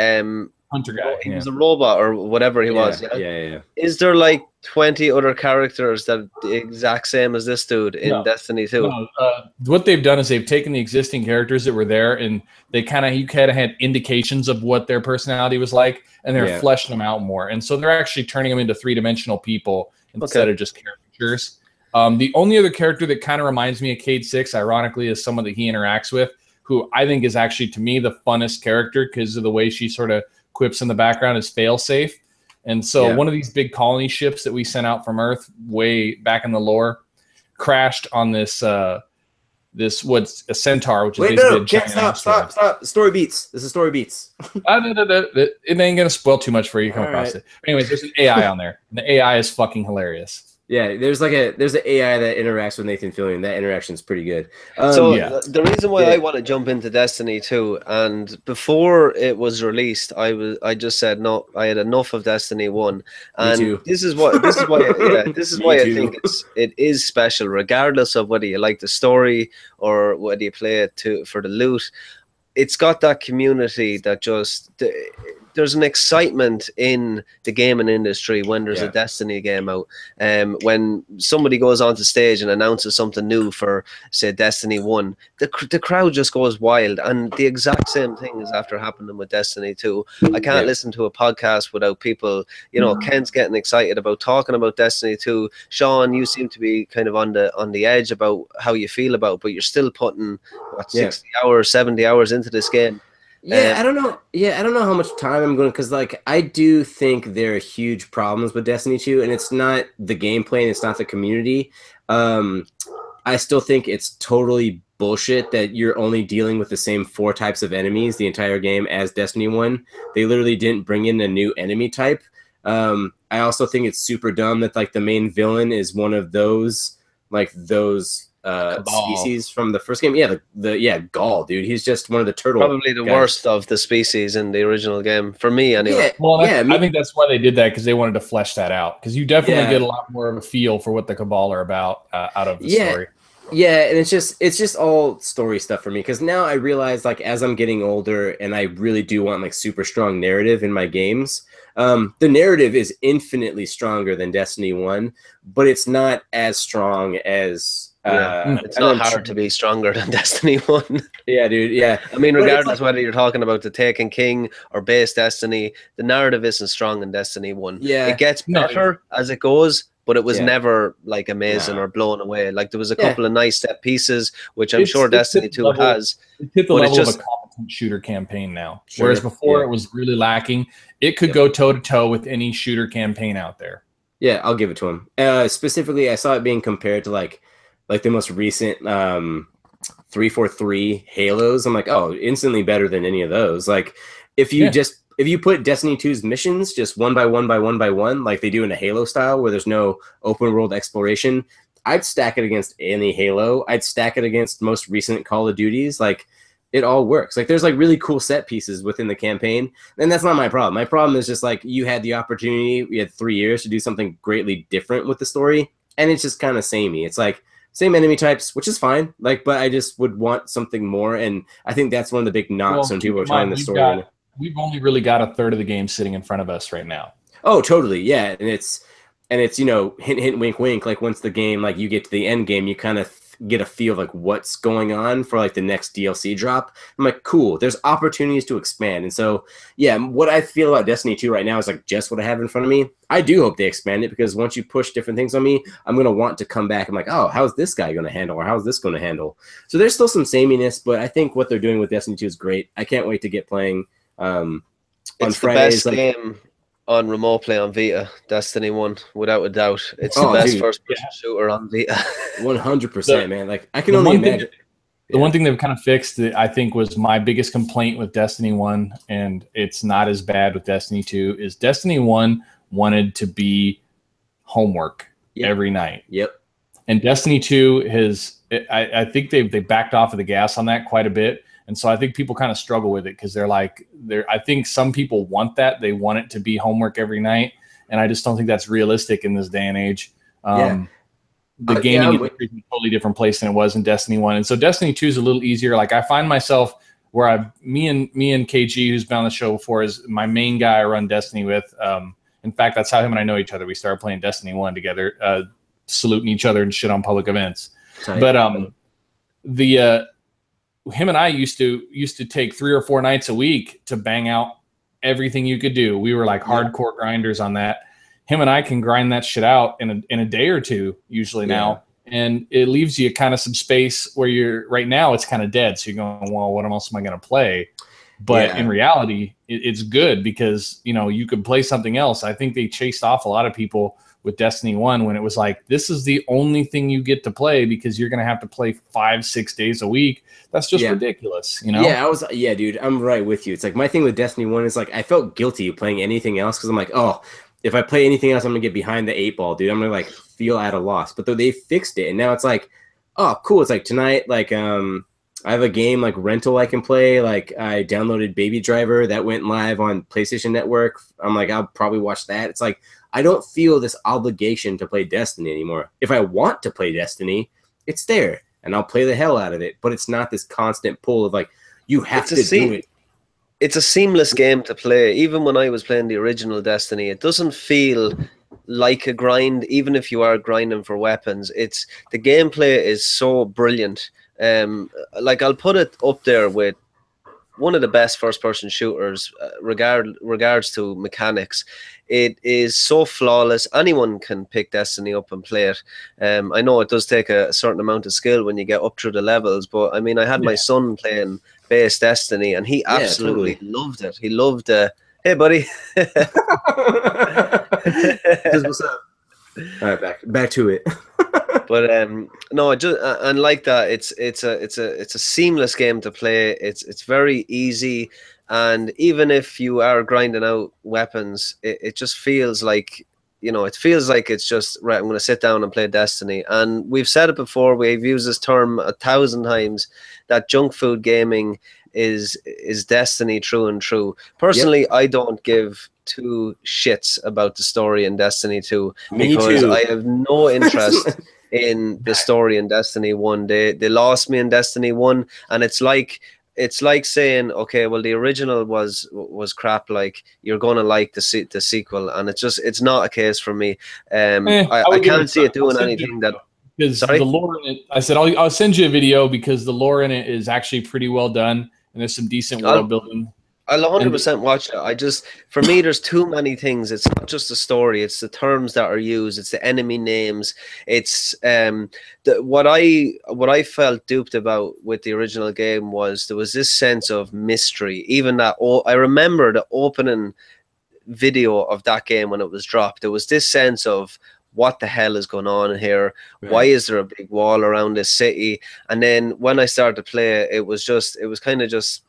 hunter guy. He was a robot or whatever he was. Yeah. Is there like 20 other characters that are the exact same as this dude in Destiny 2? No. What they've done is they've taken the existing characters that were there, and you kind of had indications of what their personality was like, and they're fleshing them out more. And so they're actually turning them into 3-dimensional people instead of just caricatures. The only other character that kind of reminds me of Cade 6, ironically, is someone that he interacts with, who I think is actually, to me, the funnest character because of the way she sort of quips in the background is Failsafe. And so one of these big colony ships that we sent out from Earth way back in the lore crashed on this what's a centaur, which is basically a giant stop. Story beats. This is story beats. It ain't gonna spoil too much for you. Come across it. Anyways, there's an AI on there. And the AI is fucking hilarious. Yeah, there's an AI that interacts with Nathan Fillion. That interaction is pretty good. The reason why I want to jump into Destiny 2, and before it was released, I just said no. I had enough of Destiny 1, and this is why I think it is special, regardless of whether you like the story or whether you play it for the loot. It's got that community that just. There's an excitement in the gaming industry when there's a Destiny game out. When somebody goes onto stage and announces something new for, say, Destiny 1, the crowd just goes wild. And the exact same thing is after happening with Destiny 2. I can't listen to a podcast without people, Kent's getting excited about talking about Destiny 2. Sean, you seem to be kind of on the edge about how you feel about it, but you're still putting, 60 hours, 70 hours into this game. I don't know. I don't know how much time I'm going to, because I do think there are huge problems with Destiny 2, and it's not the gameplay and it's not the community. I still think it's totally bullshit that you're only dealing with the same 4 types of enemies the entire game as Destiny 1. They literally didn't bring in a new enemy type. I also think it's super dumb that the main villain is one of those species from the first game. Gaul, dude. He's just one of the turtle. Probably the worst of the species in the original game for me, anyway. I think that's why they did that, because they wanted to flesh that out. Because you definitely get a lot more of a feel for what the Cabal are about out of the story. Yeah, and it's just all story stuff for me. Because now I realize, as I'm getting older, and I really do want super strong narrative in my games. The narrative is infinitely stronger than Destiny 1, but it's not as strong as It's not hard to be stronger than Destiny 1. Yeah, dude. Yeah. I mean, regardless whether you're talking about the Taken King or base Destiny, the narrative isn't strong in Destiny 1. Yeah. It gets better as it goes, but it was never like amazing or blown away. Like there was a couple of nice set pieces, which I'm sure Destiny 2 has. It's hit the level of a competent shooter campaign now. Whereas before it was really lacking. It could go toe-to-toe with any shooter campaign out there. Yeah, I'll give it to him. Specifically, I saw it being compared to like the most recent 343 Halos. I'm like, oh, instantly better than any of those. Like if you put Destiny 2's missions just one by one by one by one, like they do in a Halo style where there's no open world exploration, I'd stack it against any Halo. I'd stack it against most recent Call of Duties. Like it all works. Like there's like really cool set pieces within the campaign. And that's not my problem. My problem is just like you had the opportunity, we had 3 years to do something greatly different with the story. And it's just kind of samey. It's like same enemy types, which is fine. Like, but I just would want something more. And I think that's one of the big knocks when people are trying the story. We've only really got a third of the game sitting in front of us right now. Oh, totally. Yeah. And it's, you know, hint, hint, wink, wink. Like once the game, like you get to the end game, you kind of get a feel of like what's going on for like the next DLC drop. I'm like, cool, there's opportunities to expand. And so, yeah, what I feel about Destiny 2 right now is like just what I have in front of me. I do hope they expand it because once you push different things on me, I'm going to want to come back. I'm like, oh, how's this guy going to handle? Or how's this going to handle? So there's still some sameness, but I think what they're doing with Destiny 2 is great. I can't wait to get playing on Fridays. The best game on remote play on Vita, Destiny 1, without a doubt. It's the best first-person shooter on Vita. 100%, man. Like, I can only imagine. The one thing they've kind of fixed that I think was my biggest complaint with Destiny 1, and it's not as bad with Destiny 2, is Destiny 1 wanted to be homework every night. Yep. And Destiny 2 has, I think they backed off of the gas on that quite a bit. And so I think people kind of struggle with it because I think some people want that. They want it to be homework every night. And I just don't think that's realistic in this day and age. The gaming is a totally different place than it was in Destiny 1. And so Destiny 2 is a little easier. Like I find myself where me and KG, who's been on the show before, is my main guy I run Destiny with. In fact, that's how him and I know each other. We started playing Destiny 1 together, saluting each other and shit on public events. Tight. But him and I used to take 3 or 4 nights a week to bang out everything you could do. We were like hardcore grinders on that. Him and I can grind that shit out in a day or two usually now. And it leaves you kind of some space where you're right now it's kind of dead. So you're going, well, what else am I going to play? But in reality, it's good because, you know, you could play something else. I think they chased off a lot of people with Destiny 1 when it was like, this is the only thing you get to play because you're going to have to play 5-6 days a week. That's just ridiculous, you know? Yeah, dude, I'm right with you. It's like my thing with Destiny 1 is like I felt guilty playing anything else because I'm like, oh, if I play anything else, I'm going to get behind the 8 ball, dude. I'm going to like feel at a loss. But though they fixed it and now it's like, oh, cool. It's like tonight, like I have a game like rental I can play. Like I downloaded Baby Driver that went live on PlayStation Network. I'm like, I'll probably watch that. It's like I don't feel this obligation to play Destiny anymore. If I want to play Destiny, it's there and I'll play the hell out of it. But it's not this constant pull of like, you have to do it. It's a seamless game to play. Even when I was playing the original Destiny, it doesn't feel like a grind, even if you are grinding for weapons. It's the gameplay is so brilliant. Like I'll put it up there with one of the best first-person shooters, regards to mechanics. It is so flawless. Anyone can pick Destiny up and play it. I know it does take a certain amount of skill when you get up through the levels, but I mean, I had my son playing base Destiny, and he absolutely loved it. He loved. Hey, buddy. What's up? All right, back to it. But no, and like that, it's a seamless game to play. It's very easy, and even if you are grinding out weapons, it just feels like, you know, it feels like it's just right. I'm going to sit down and play Destiny, and we've said it before. We've used this term 1,000 times that junk food gaming is Destiny true and true. Personally, I don't give 2 shits about the story in Destiny 2 because I have no interest in the story in Destiny 1. They lost me in Destiny 1, and it's like saying, okay, well, the original was crap, like you're gonna like the sequel, and it's not a case for me. I can't see it doing anything that because Sorry? the lore in it. I said I'll send you a video because the lore in it is actually pretty well done, and there's some decent world building. I'll 100% watch it. For me, there's too many things. It's not just the story; it's the terms that are used. It's the enemy names. It's what I felt duped about with the original game was there was this sense of mystery. Even that, I remember the opening video of that game when it was dropped. There was this sense of what the hell is going on here? Right. Why is there a big wall around this city? And then when I started to play it, it was kind of just.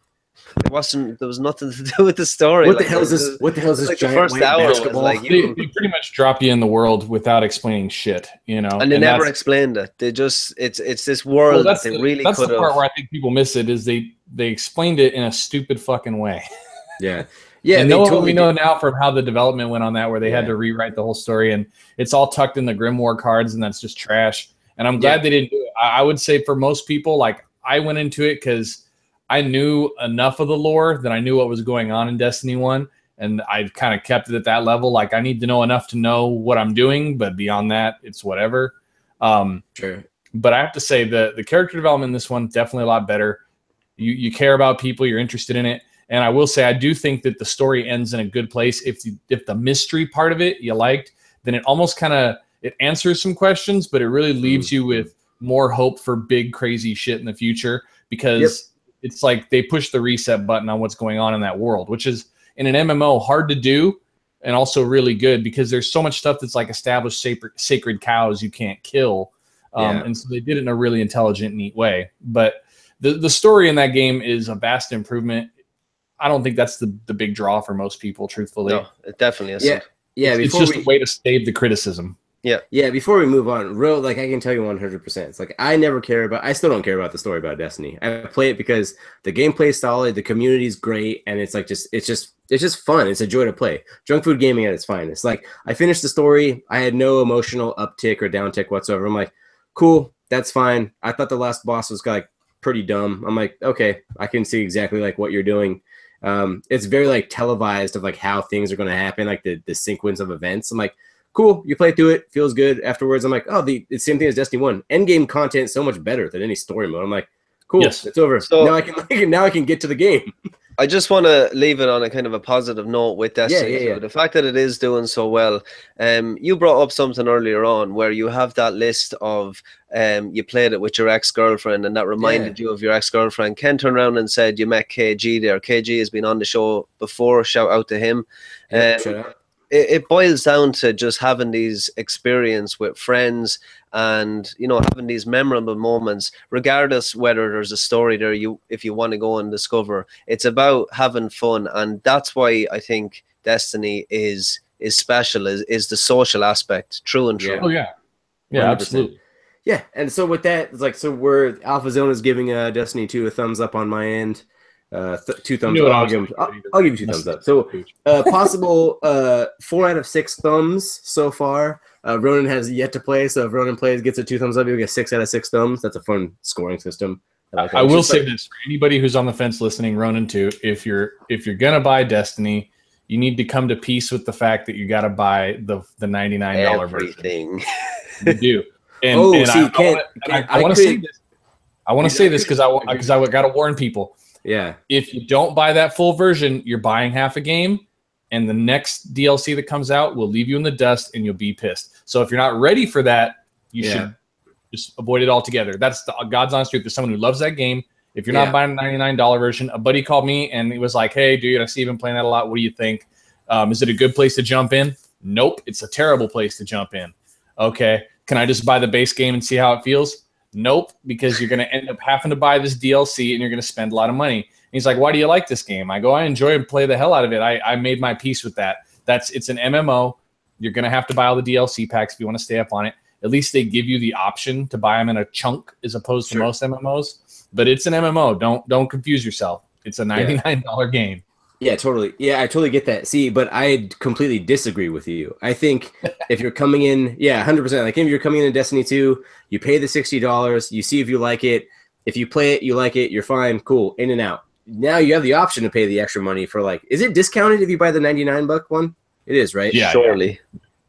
There was nothing to do with the story. What the hell is this? What the hell is this? Like giant the first white hour basketball? was like They pretty much drop you in the world without explaining shit, you know. and they never explained it. They just it's this world that they really that's could the part have. where I think people miss it is they explained it in a stupid fucking way. Yeah. Yeah, and we know did. now from how the development went on that, where they had to rewrite the whole story, and it's all tucked in the Grimoire cards, and that's just trash. And I'm glad they didn't do it. I would say for most people, like I went into it because I knew enough of the lore that I knew what was going on in Destiny 1, and I kind of kept it at that level. Like I need to know enough to know what I'm doing, but beyond that, it's whatever. Sure. But I have to say the character development in this one definitely a lot better. You care about people, you're interested in it. And I will say, I do think that the story ends in a good place. If the mystery part of it you liked, then it almost kind of it answers some questions, but it really leaves you with more hope for big crazy shit in the future because it's like they push the reset button on what's going on in that world, which is in an MMO hard to do and also really good because there's so much stuff that's like established sacred cows you can't kill. And so they did it in a really intelligent, neat way. But the story in that game is a vast improvement. I don't think that's the big draw for most people, truthfully. No, it definitely isn't. Yeah, it's just a way to save the criticism. Yeah, before we move on, I can tell you 100%. It's like I still don't care about the story about Destiny. I play it because the gameplay is solid, the community is great, and it's like it's just fun. It's a joy to play. Junk food gaming at its finest. Like I finished the story, I had no emotional uptick or downtick whatsoever. I'm like, cool, that's fine. I thought the last boss was like pretty dumb. I'm like, okay, I can see exactly like what you're doing. It's very like televised of like how things are going to happen, like the sequence of events. I'm like, cool, you play through it, feels good. Afterwards, I'm like, oh, it's the same thing as Destiny 1. Endgame content is so much better than any story mode. I'm like, cool, it's over. So now I can get to the game. I just want to leave it on a kind of a positive note with Destiny 2. The fact that it is doing so well. You brought up something earlier on where you have that list of you played it with your ex-girlfriend and that reminded you of your ex-girlfriend. Ken turned around and said you met KG there. KG has been on the show before. Shout out to him. Shout out. It boils down to just having these experience with friends and, you know, having these memorable moments, regardless whether there's a story there if you want to go and discover. It's about having fun, and that's why I think Destiny is special, is the social aspect, true and true. Yeah. Oh, yeah. Yeah, 100%. Absolutely. Yeah, and so with that, it's like, so Alpha Zone is giving Destiny 2 a thumbs up on my end. 2 thumbs up. I'll give you 2 thumbs up. So possible 4 out of 6 thumbs so far. Ronan has yet to play, so if Ronan plays, gets a 2 thumbs up, you'll get 6 out of 6 thumbs. That's a fun scoring system. I will say this for anybody who's on the fence listening, Ronan too. If you're gonna buy Destiny, you need to come to peace with the fact that you got to buy the $99 version. You do. And, I want to say this. I want to say this because I got to warn people. Yeah. If you don't buy that full version, you're buying half a game, and the next DLC that comes out will leave you in the dust, and you'll be pissed. So if you're not ready for that, you should just avoid it altogether. That's the God's honest truth. There's someone who loves that game. If you're not buying the $99 version, a buddy called me and he was like, "Hey, dude, I see you've been playing that a lot. What do you think? Is it a good place to jump in?" Nope, it's a terrible place to jump in. Okay, can I just buy the base game and see how it feels? Nope, because you're going to end up having to buy this DLC and you're going to spend a lot of money. And he's like, "Why do you like this game?" I go, "I enjoy and play the hell out of it. I made my peace with that. It's an MMO. You're going to have to buy all the DLC packs if you want to stay up on it. At least they give you the option to buy them in a chunk as opposed to most MMOs. But it's an MMO. Don't confuse yourself. It's a $99 game." Yeah, totally. Yeah, I totally get that. See, but I completely disagree with you. I think if you're coming in, 100%. Like if you're coming in Destiny 2, you pay the $60, you see if you like it. If you play it, you like it, you're fine, cool, in and out. Now you have the option to pay the extra money for is it discounted if you buy the $99 one? It is, right? Yeah, surely.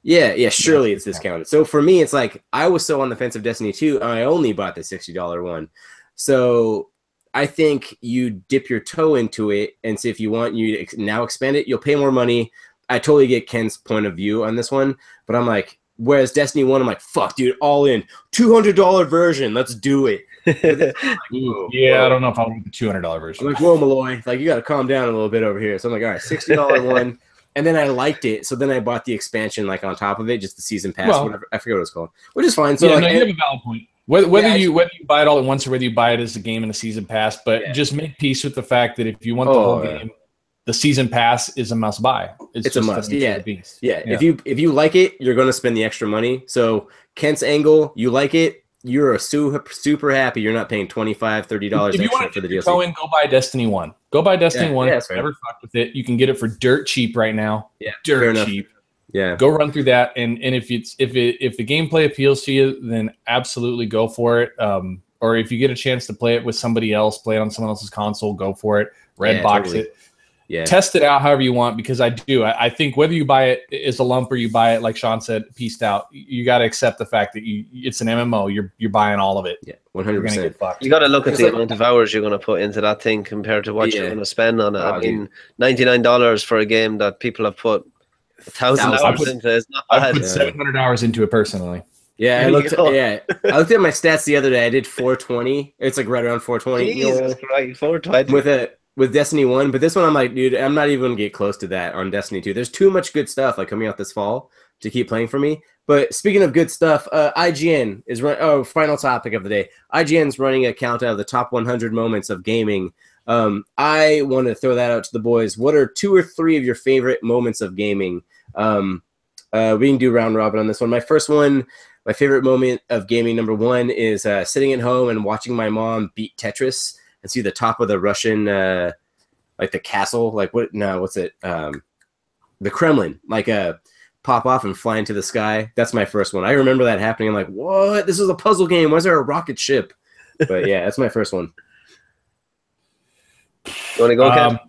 Yeah, surely it's discounted. So for me, it's like I was so on the fence of Destiny 2, and I only bought the $60 one. So I think you dip your toe into it and see if you want you to now expand it, you'll pay more money. I totally get Ken's point of view on this one, but I'm like, whereas Destiny 1, I'm like, fuck, dude, all in. $200 version, let's do it. Like, whoa. I don't know if I want the $200 version. I'm like, whoa, Malloy, like you got to calm down a little bit over here. So I'm like, all right, $60 one. And then I liked it, so then I bought the expansion like on top of it, just the season pass, whatever. I forget what it's called, which is fine. So yeah, like, no, you have a valid point. Whether you buy it all at once or whether you buy it as a game and a season pass, but just make peace with the fact that if you want the whole game, the season pass is a must buy. It's a must. Yeah. Yeah. If you like it, you're going to spend the extra money. So Kent's angle, you like it, you're super happy. You're not paying $25, $30 if you extra want for the DLC. Go buy Destiny 1. Go buy Destiny 1. Yeah, never fuck with it. You can get it for dirt cheap right now. Yeah, dirt cheap. Yeah. Go run through that, and if the gameplay appeals to you, then absolutely go for it. Or if you get a chance to play it with somebody else, play it on someone else's console, go for it. Box it. Yeah. Test it out however you want, because I think whether you buy it as a lump or you buy it, like Sean said, pieced out, you got to accept the fact that it's an MMO. You're buying all of it. Yeah, 100%. You got to look at the amount of hours you're going to put into that thing compared to what you're going to spend on it. I mean, $99 for a game that people have put 1,000 hours into is not bad. I put 700 hours into it personally. Yeah, I looked at my stats the other day. I did 420. It's like right around 420. Jesus Christ, 420 with Destiny 1, but this one I'm like, dude, I'm not even gonna get close to that on Destiny 2. There's too much good stuff like coming out this fall to keep playing for me. But speaking of good stuff, IGN is final topic of the day. IGN's running a countdown of the top 100 moments of gaming. I want to throw that out to the boys. What are 2 or 3 of your favorite moments of gaming? We can do round robin on this one. My favorite moment of gaming, number 1, is sitting at home and watching my mom beat Tetris and see the top of the Russian, like the castle, like what's it? The Kremlin, like pop off and fly into the sky. That's my first one. I remember that happening. I'm like, what? This is a puzzle game. Why is there a rocket ship? But yeah, that's my first one. You want to go, Ken?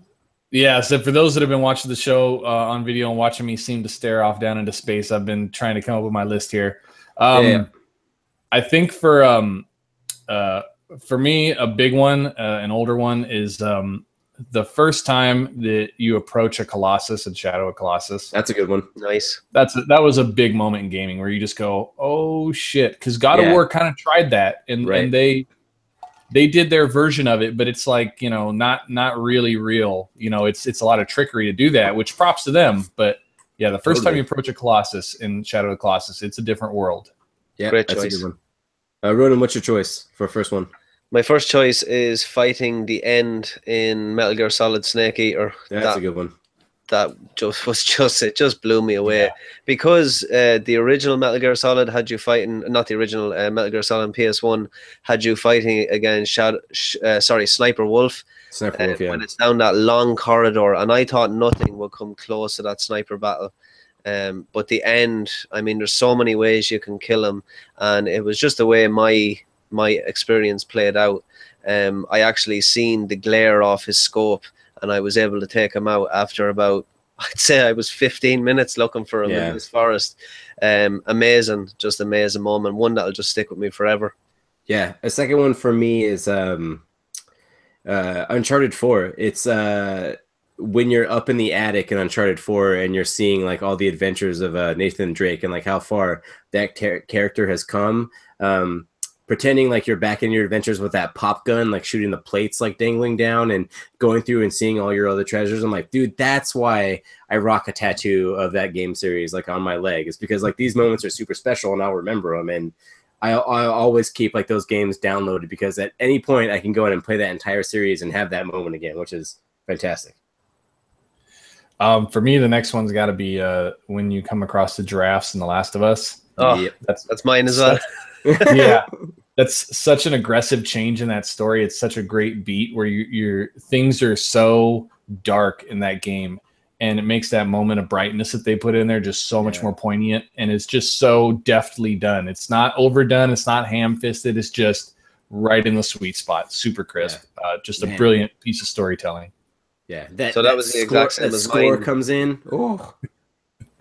Yeah, so for those that have been watching the show on video and watching me seem to stare off down into space, I've been trying to come up with my list here. I think for me, a big one, an older one, is the first time that you approach a Colossus in Shadow of Colossus. That's a good one. Nice. That was a big moment in gaming where you just go, oh shit, because God of War kind of tried that, and they did their version of it, but it's like, not really real. It's a lot of trickery to do that, which props to them. But yeah, the first time you approach a Colossus in Shadow of Colossus, it's a different world. Yeah, great choice. That's a good one. Ronan, what's your choice for first one? My first choice is fighting the end in Metal Gear Solid Snake Eater. That's a good one. That it just blew me away because the original Metal Gear Solid had you fighting, not the original Metal Gear Solid on PS1 had you fighting against Sniper Wolf. Sniper Wolf, yeah. When it's down that long corridor, and I thought nothing would come close to that sniper battle. But the end, I mean, there's so many ways you can kill him, and it was just the way my experience played out. I actually seen the glare off his scope, and I was able to take him out after about, I'd say I was 15 minutes looking for him in this forest. Amazing, just amazing moment. One that'll just stick with me forever. Yeah, a second one for me is Uncharted 4. It's when you're up in the attic in Uncharted 4 and you're seeing like all the adventures of Nathan Drake and like how far that character has come. Pretending like you're back in your adventures with that pop gun, like shooting the plates, like dangling down and going through and seeing all your other treasures. I'm like, dude, that's why I rock a tattoo of that game series, like on my leg. It's because like these moments are super special and I'll remember them. And I always keep like those games downloaded because at any point I can go in and play that entire series and have that moment again, which is fantastic. For me, the next one's got to be when you come across the giraffes in The Last of Us. Oh, yep. That's mine as well. Yeah, that's such an aggressive change in that story. It's such a great beat where your things are so dark in that game, and it makes that moment of brightness that they put in there just so much more poignant, and it's just so deftly done. It's not overdone. It's not ham-fisted. It's just right in the sweet spot. Super crisp. Just a brilliant piece of storytelling. Yeah. That was the exact same as score mine. Comes in. Oh.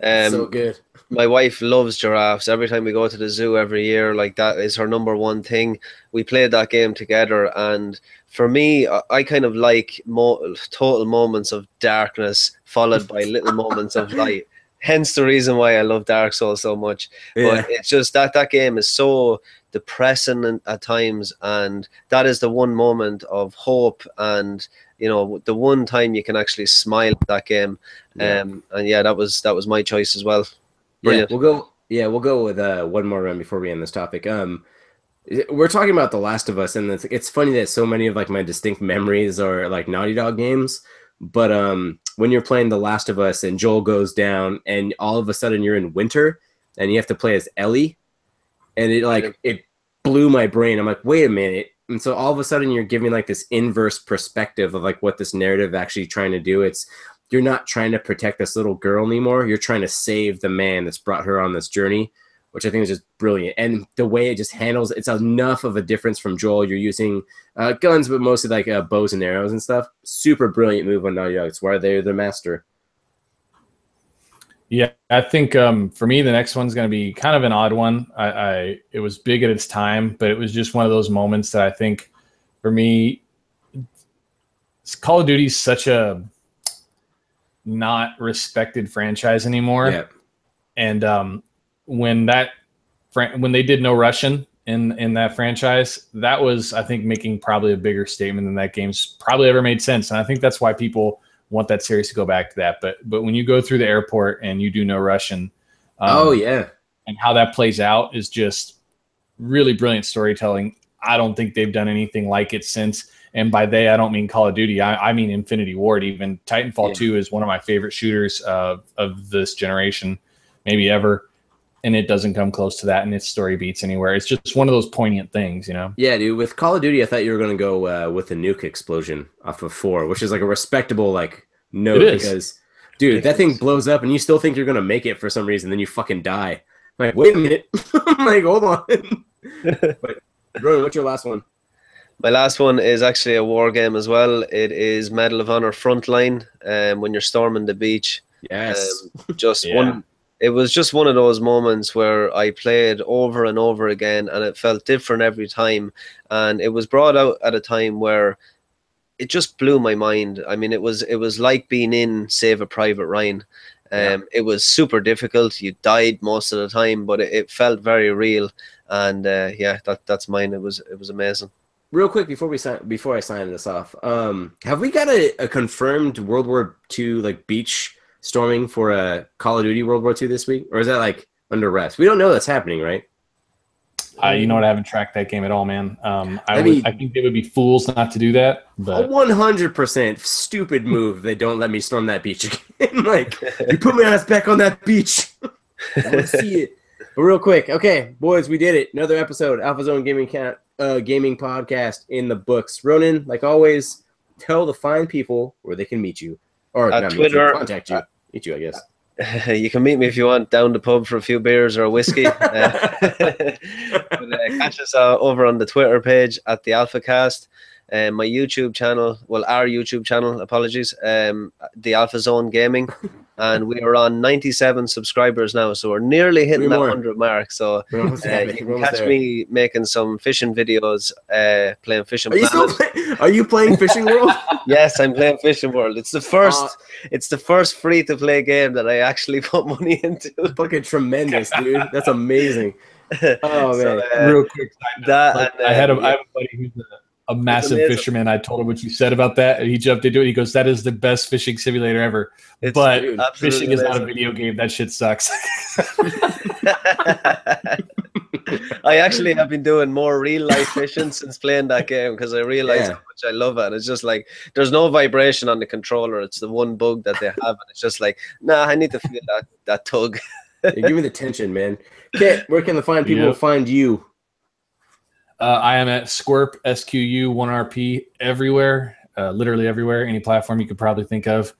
So good. My wife loves giraffes. Every time we go to the zoo every year, like that is her number one thing. We played that game together, and for me, I kind of like total moments of darkness followed by little moments of light. Hence the reason why I love Dark Souls so much. Yeah. But it's just that game is so depressing at times, and that is the one moment of hope, and the one time you can actually smile at that game. And yeah, that was my choice as well. Brilliant. We'll go with one more run before we end this topic. We're talking about The Last of Us, and it's funny that so many of like my distinct memories are like Naughty Dog games. But when you're playing The Last of Us and Joel goes down, and all of a sudden you're in winter, and you have to play as Ellie, and it blew my brain. I'm like, wait a minute. And so all of a sudden you're giving like this inverse perspective of like what this narrative actually trying to do. You're not trying to protect this little girl anymore. You're trying to save the man that's brought her on this journey, which I think is just brilliant. And the way it just handles, it's enough of a difference from Joel. You're using guns, but mostly like bows and arrows and stuff. Super brilliant move on Naughty Dog. It's why they're the master. Yeah, I think for me, the next one's going to be kind of an odd one. It was big at its time, but it was just one of those moments that I think for me, Call of Duty is such a not respected franchise anymore. Yeah. And when they did No Russian in that franchise, that was, I think, making probably a bigger statement than that game's probably ever made sense. And I think that's why people want that series to go back to that. But when you go through the airport and you do No Russian, and how that plays out is just really brilliant storytelling. I don't think they've done anything like it since. And by they, I don't mean Call of Duty. I mean Infinity Ward. Even Titanfall 2 is one of my favorite shooters of this generation, maybe ever. And it doesn't come close to that, and its story beats anywhere. It's just one of those poignant things, Yeah, dude. With Call of Duty, I thought you were going to go with a nuke explosion off of 4, which is like a respectable like note because, dude, that thing blows up, and you still think you're going to make it for some reason, then you fucking die. I'm like, wait a minute. I'm like, hold on. But, bro, what's your last one? My last one is actually a war game as well. It is Medal of Honor Frontline. When you're storming the beach, yes, It was just one of those moments where I played over and over again, and it felt different every time. And it was brought out at a time where it just blew my mind. I mean, it was like being in Save a Private Ryan. It was super difficult. You died most of the time, but it felt very real. And that's mine. It was amazing. Real quick before I sign this off, have we got a confirmed World War II like beach storming for a Call of Duty World War II this week, or is that like under rest? We don't know that's happening, right? You know what? I haven't tracked that game at all, man. I think they would be fools not to do that. But 100% stupid move. They don't let me storm that beach again. Like, you put my ass back on that beach. I want to see it. But real quick, okay, boys, we did it. Another episode, Alpha Zone Gaming podcast in the books. Ronan, like always, tell the fine people where they can meet you. Or not Twitter, meet you, contact you. Meet you, I guess. You can meet me if you want down the pub for a few beers or a whiskey. Catch us over on the Twitter page at the AlphaCast. My YouTube channel, our YouTube channel, apologies, the Alpha Zone Gaming. And we are on 97 subscribers now, so we're nearly hitting that 100 mark. So you can catch me making some fishing videos, playing Fishing Planet. Are you playing Fishing World? Yes, I'm playing Fishing World. It's the first free-to-play game that I actually put money into. Fucking tremendous, dude. That's amazing. Oh, man. Real quick, I have a buddy who's a massive fisherman. I told him what you said about that, and he jumped into it. He goes, "That is the best fishing simulator ever." But fishing is not a video game. That shit sucks. I actually have been doing more real life fishing since playing that game because I realized how much I love it. And it's just like there's no vibration on the controller. It's the one bug that they have, and it's just like, nah, I need to feel that tug. Give me the tension, man. Kit, where can the fine people find you? I am at Squirp, SQU1RP everywhere, literally everywhere, any platform you could probably think of.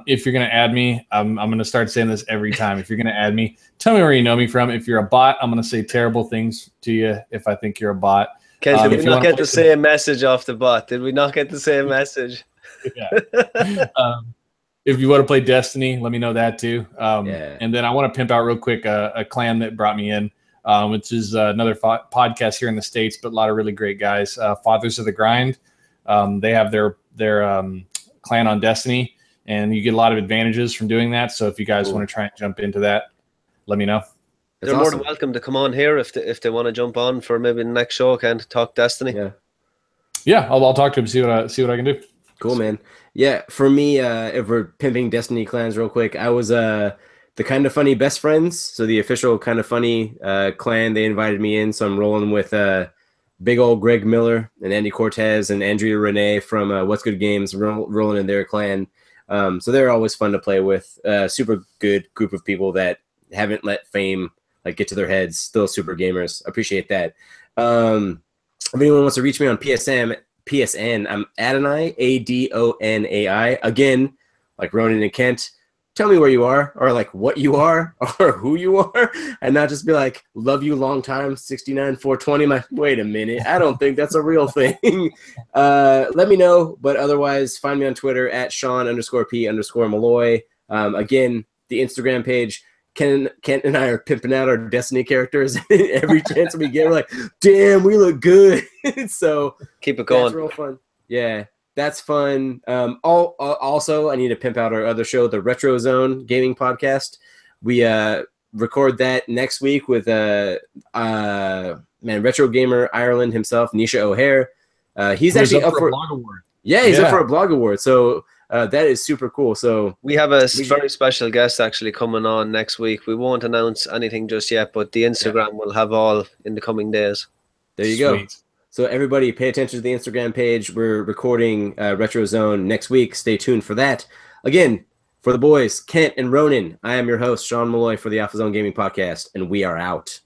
If you're going to add me, I'm going to start saying this every time. If you're going to add me, tell me where you know me from. If you're a bot, I'm going to say terrible things to you if I think you're a bot. Ken, did we not get the same message off the bot? Did we not get the same message? Yeah. if you want to play Destiny, let me know that too. Yeah. And then I want to pimp out real quick a clan that brought me in, which is another podcast here in the States, but a lot of really great guys. Fathers of the Grind. They have their clan on Destiny, and you get a lot of advantages from doing that. So if you guys want to try and jump into that, let me know. They're more than welcome to come on here if they want to jump on for maybe the next show and talk Destiny. Yeah, I'll talk to him, see what I can do. Cool, man. Yeah, for me, if we're pimping Destiny clans real quick, I was the Kind of Funny best friends, so the official Kind of Funny clan. They invited me in, so I'm rolling with big old Greg Miller and Andy Cortez and Andrea Renee from What's Good Games, rolling in their clan. So they're always fun to play with. Super good group of people that haven't let fame get to their heads. Still super gamers. Appreciate that. If anyone wants to reach me on PSN, I'm Adonai, Adonai. Again, like Ronan and Kent, tell me where you are, or what you are, or who you are, and not just be like, love you long time, 69-420. I'm like, wait a minute, I don't think that's a real thing. Let me know, but otherwise, find me on Twitter at Sean_P_Malloy. Again, the Instagram page. Kent and I are pimping out our Destiny characters every chance we get. We're like, damn, we look good. So keep it going. That's real fun. Yeah, that's fun. Also, I need to pimp out our other show, the Retro Zone Gaming Podcast. We record that next week with retro gamer Ireland himself, Nisha O'Hare. He's actually up for a blog award. Yeah, he's up for a blog award. So that is super cool. So we have a very special guest actually coming on next week. We won't announce anything just yet, but the Instagram will have all in the coming days. There you go. So everybody pay attention to the Instagram page. We're recording Retro Zone next week. Stay tuned for that. Again, for the boys, Kent and Ronan, I am your host, Sean Malloy, for the Alpha Zone Gaming Podcast, and we are out.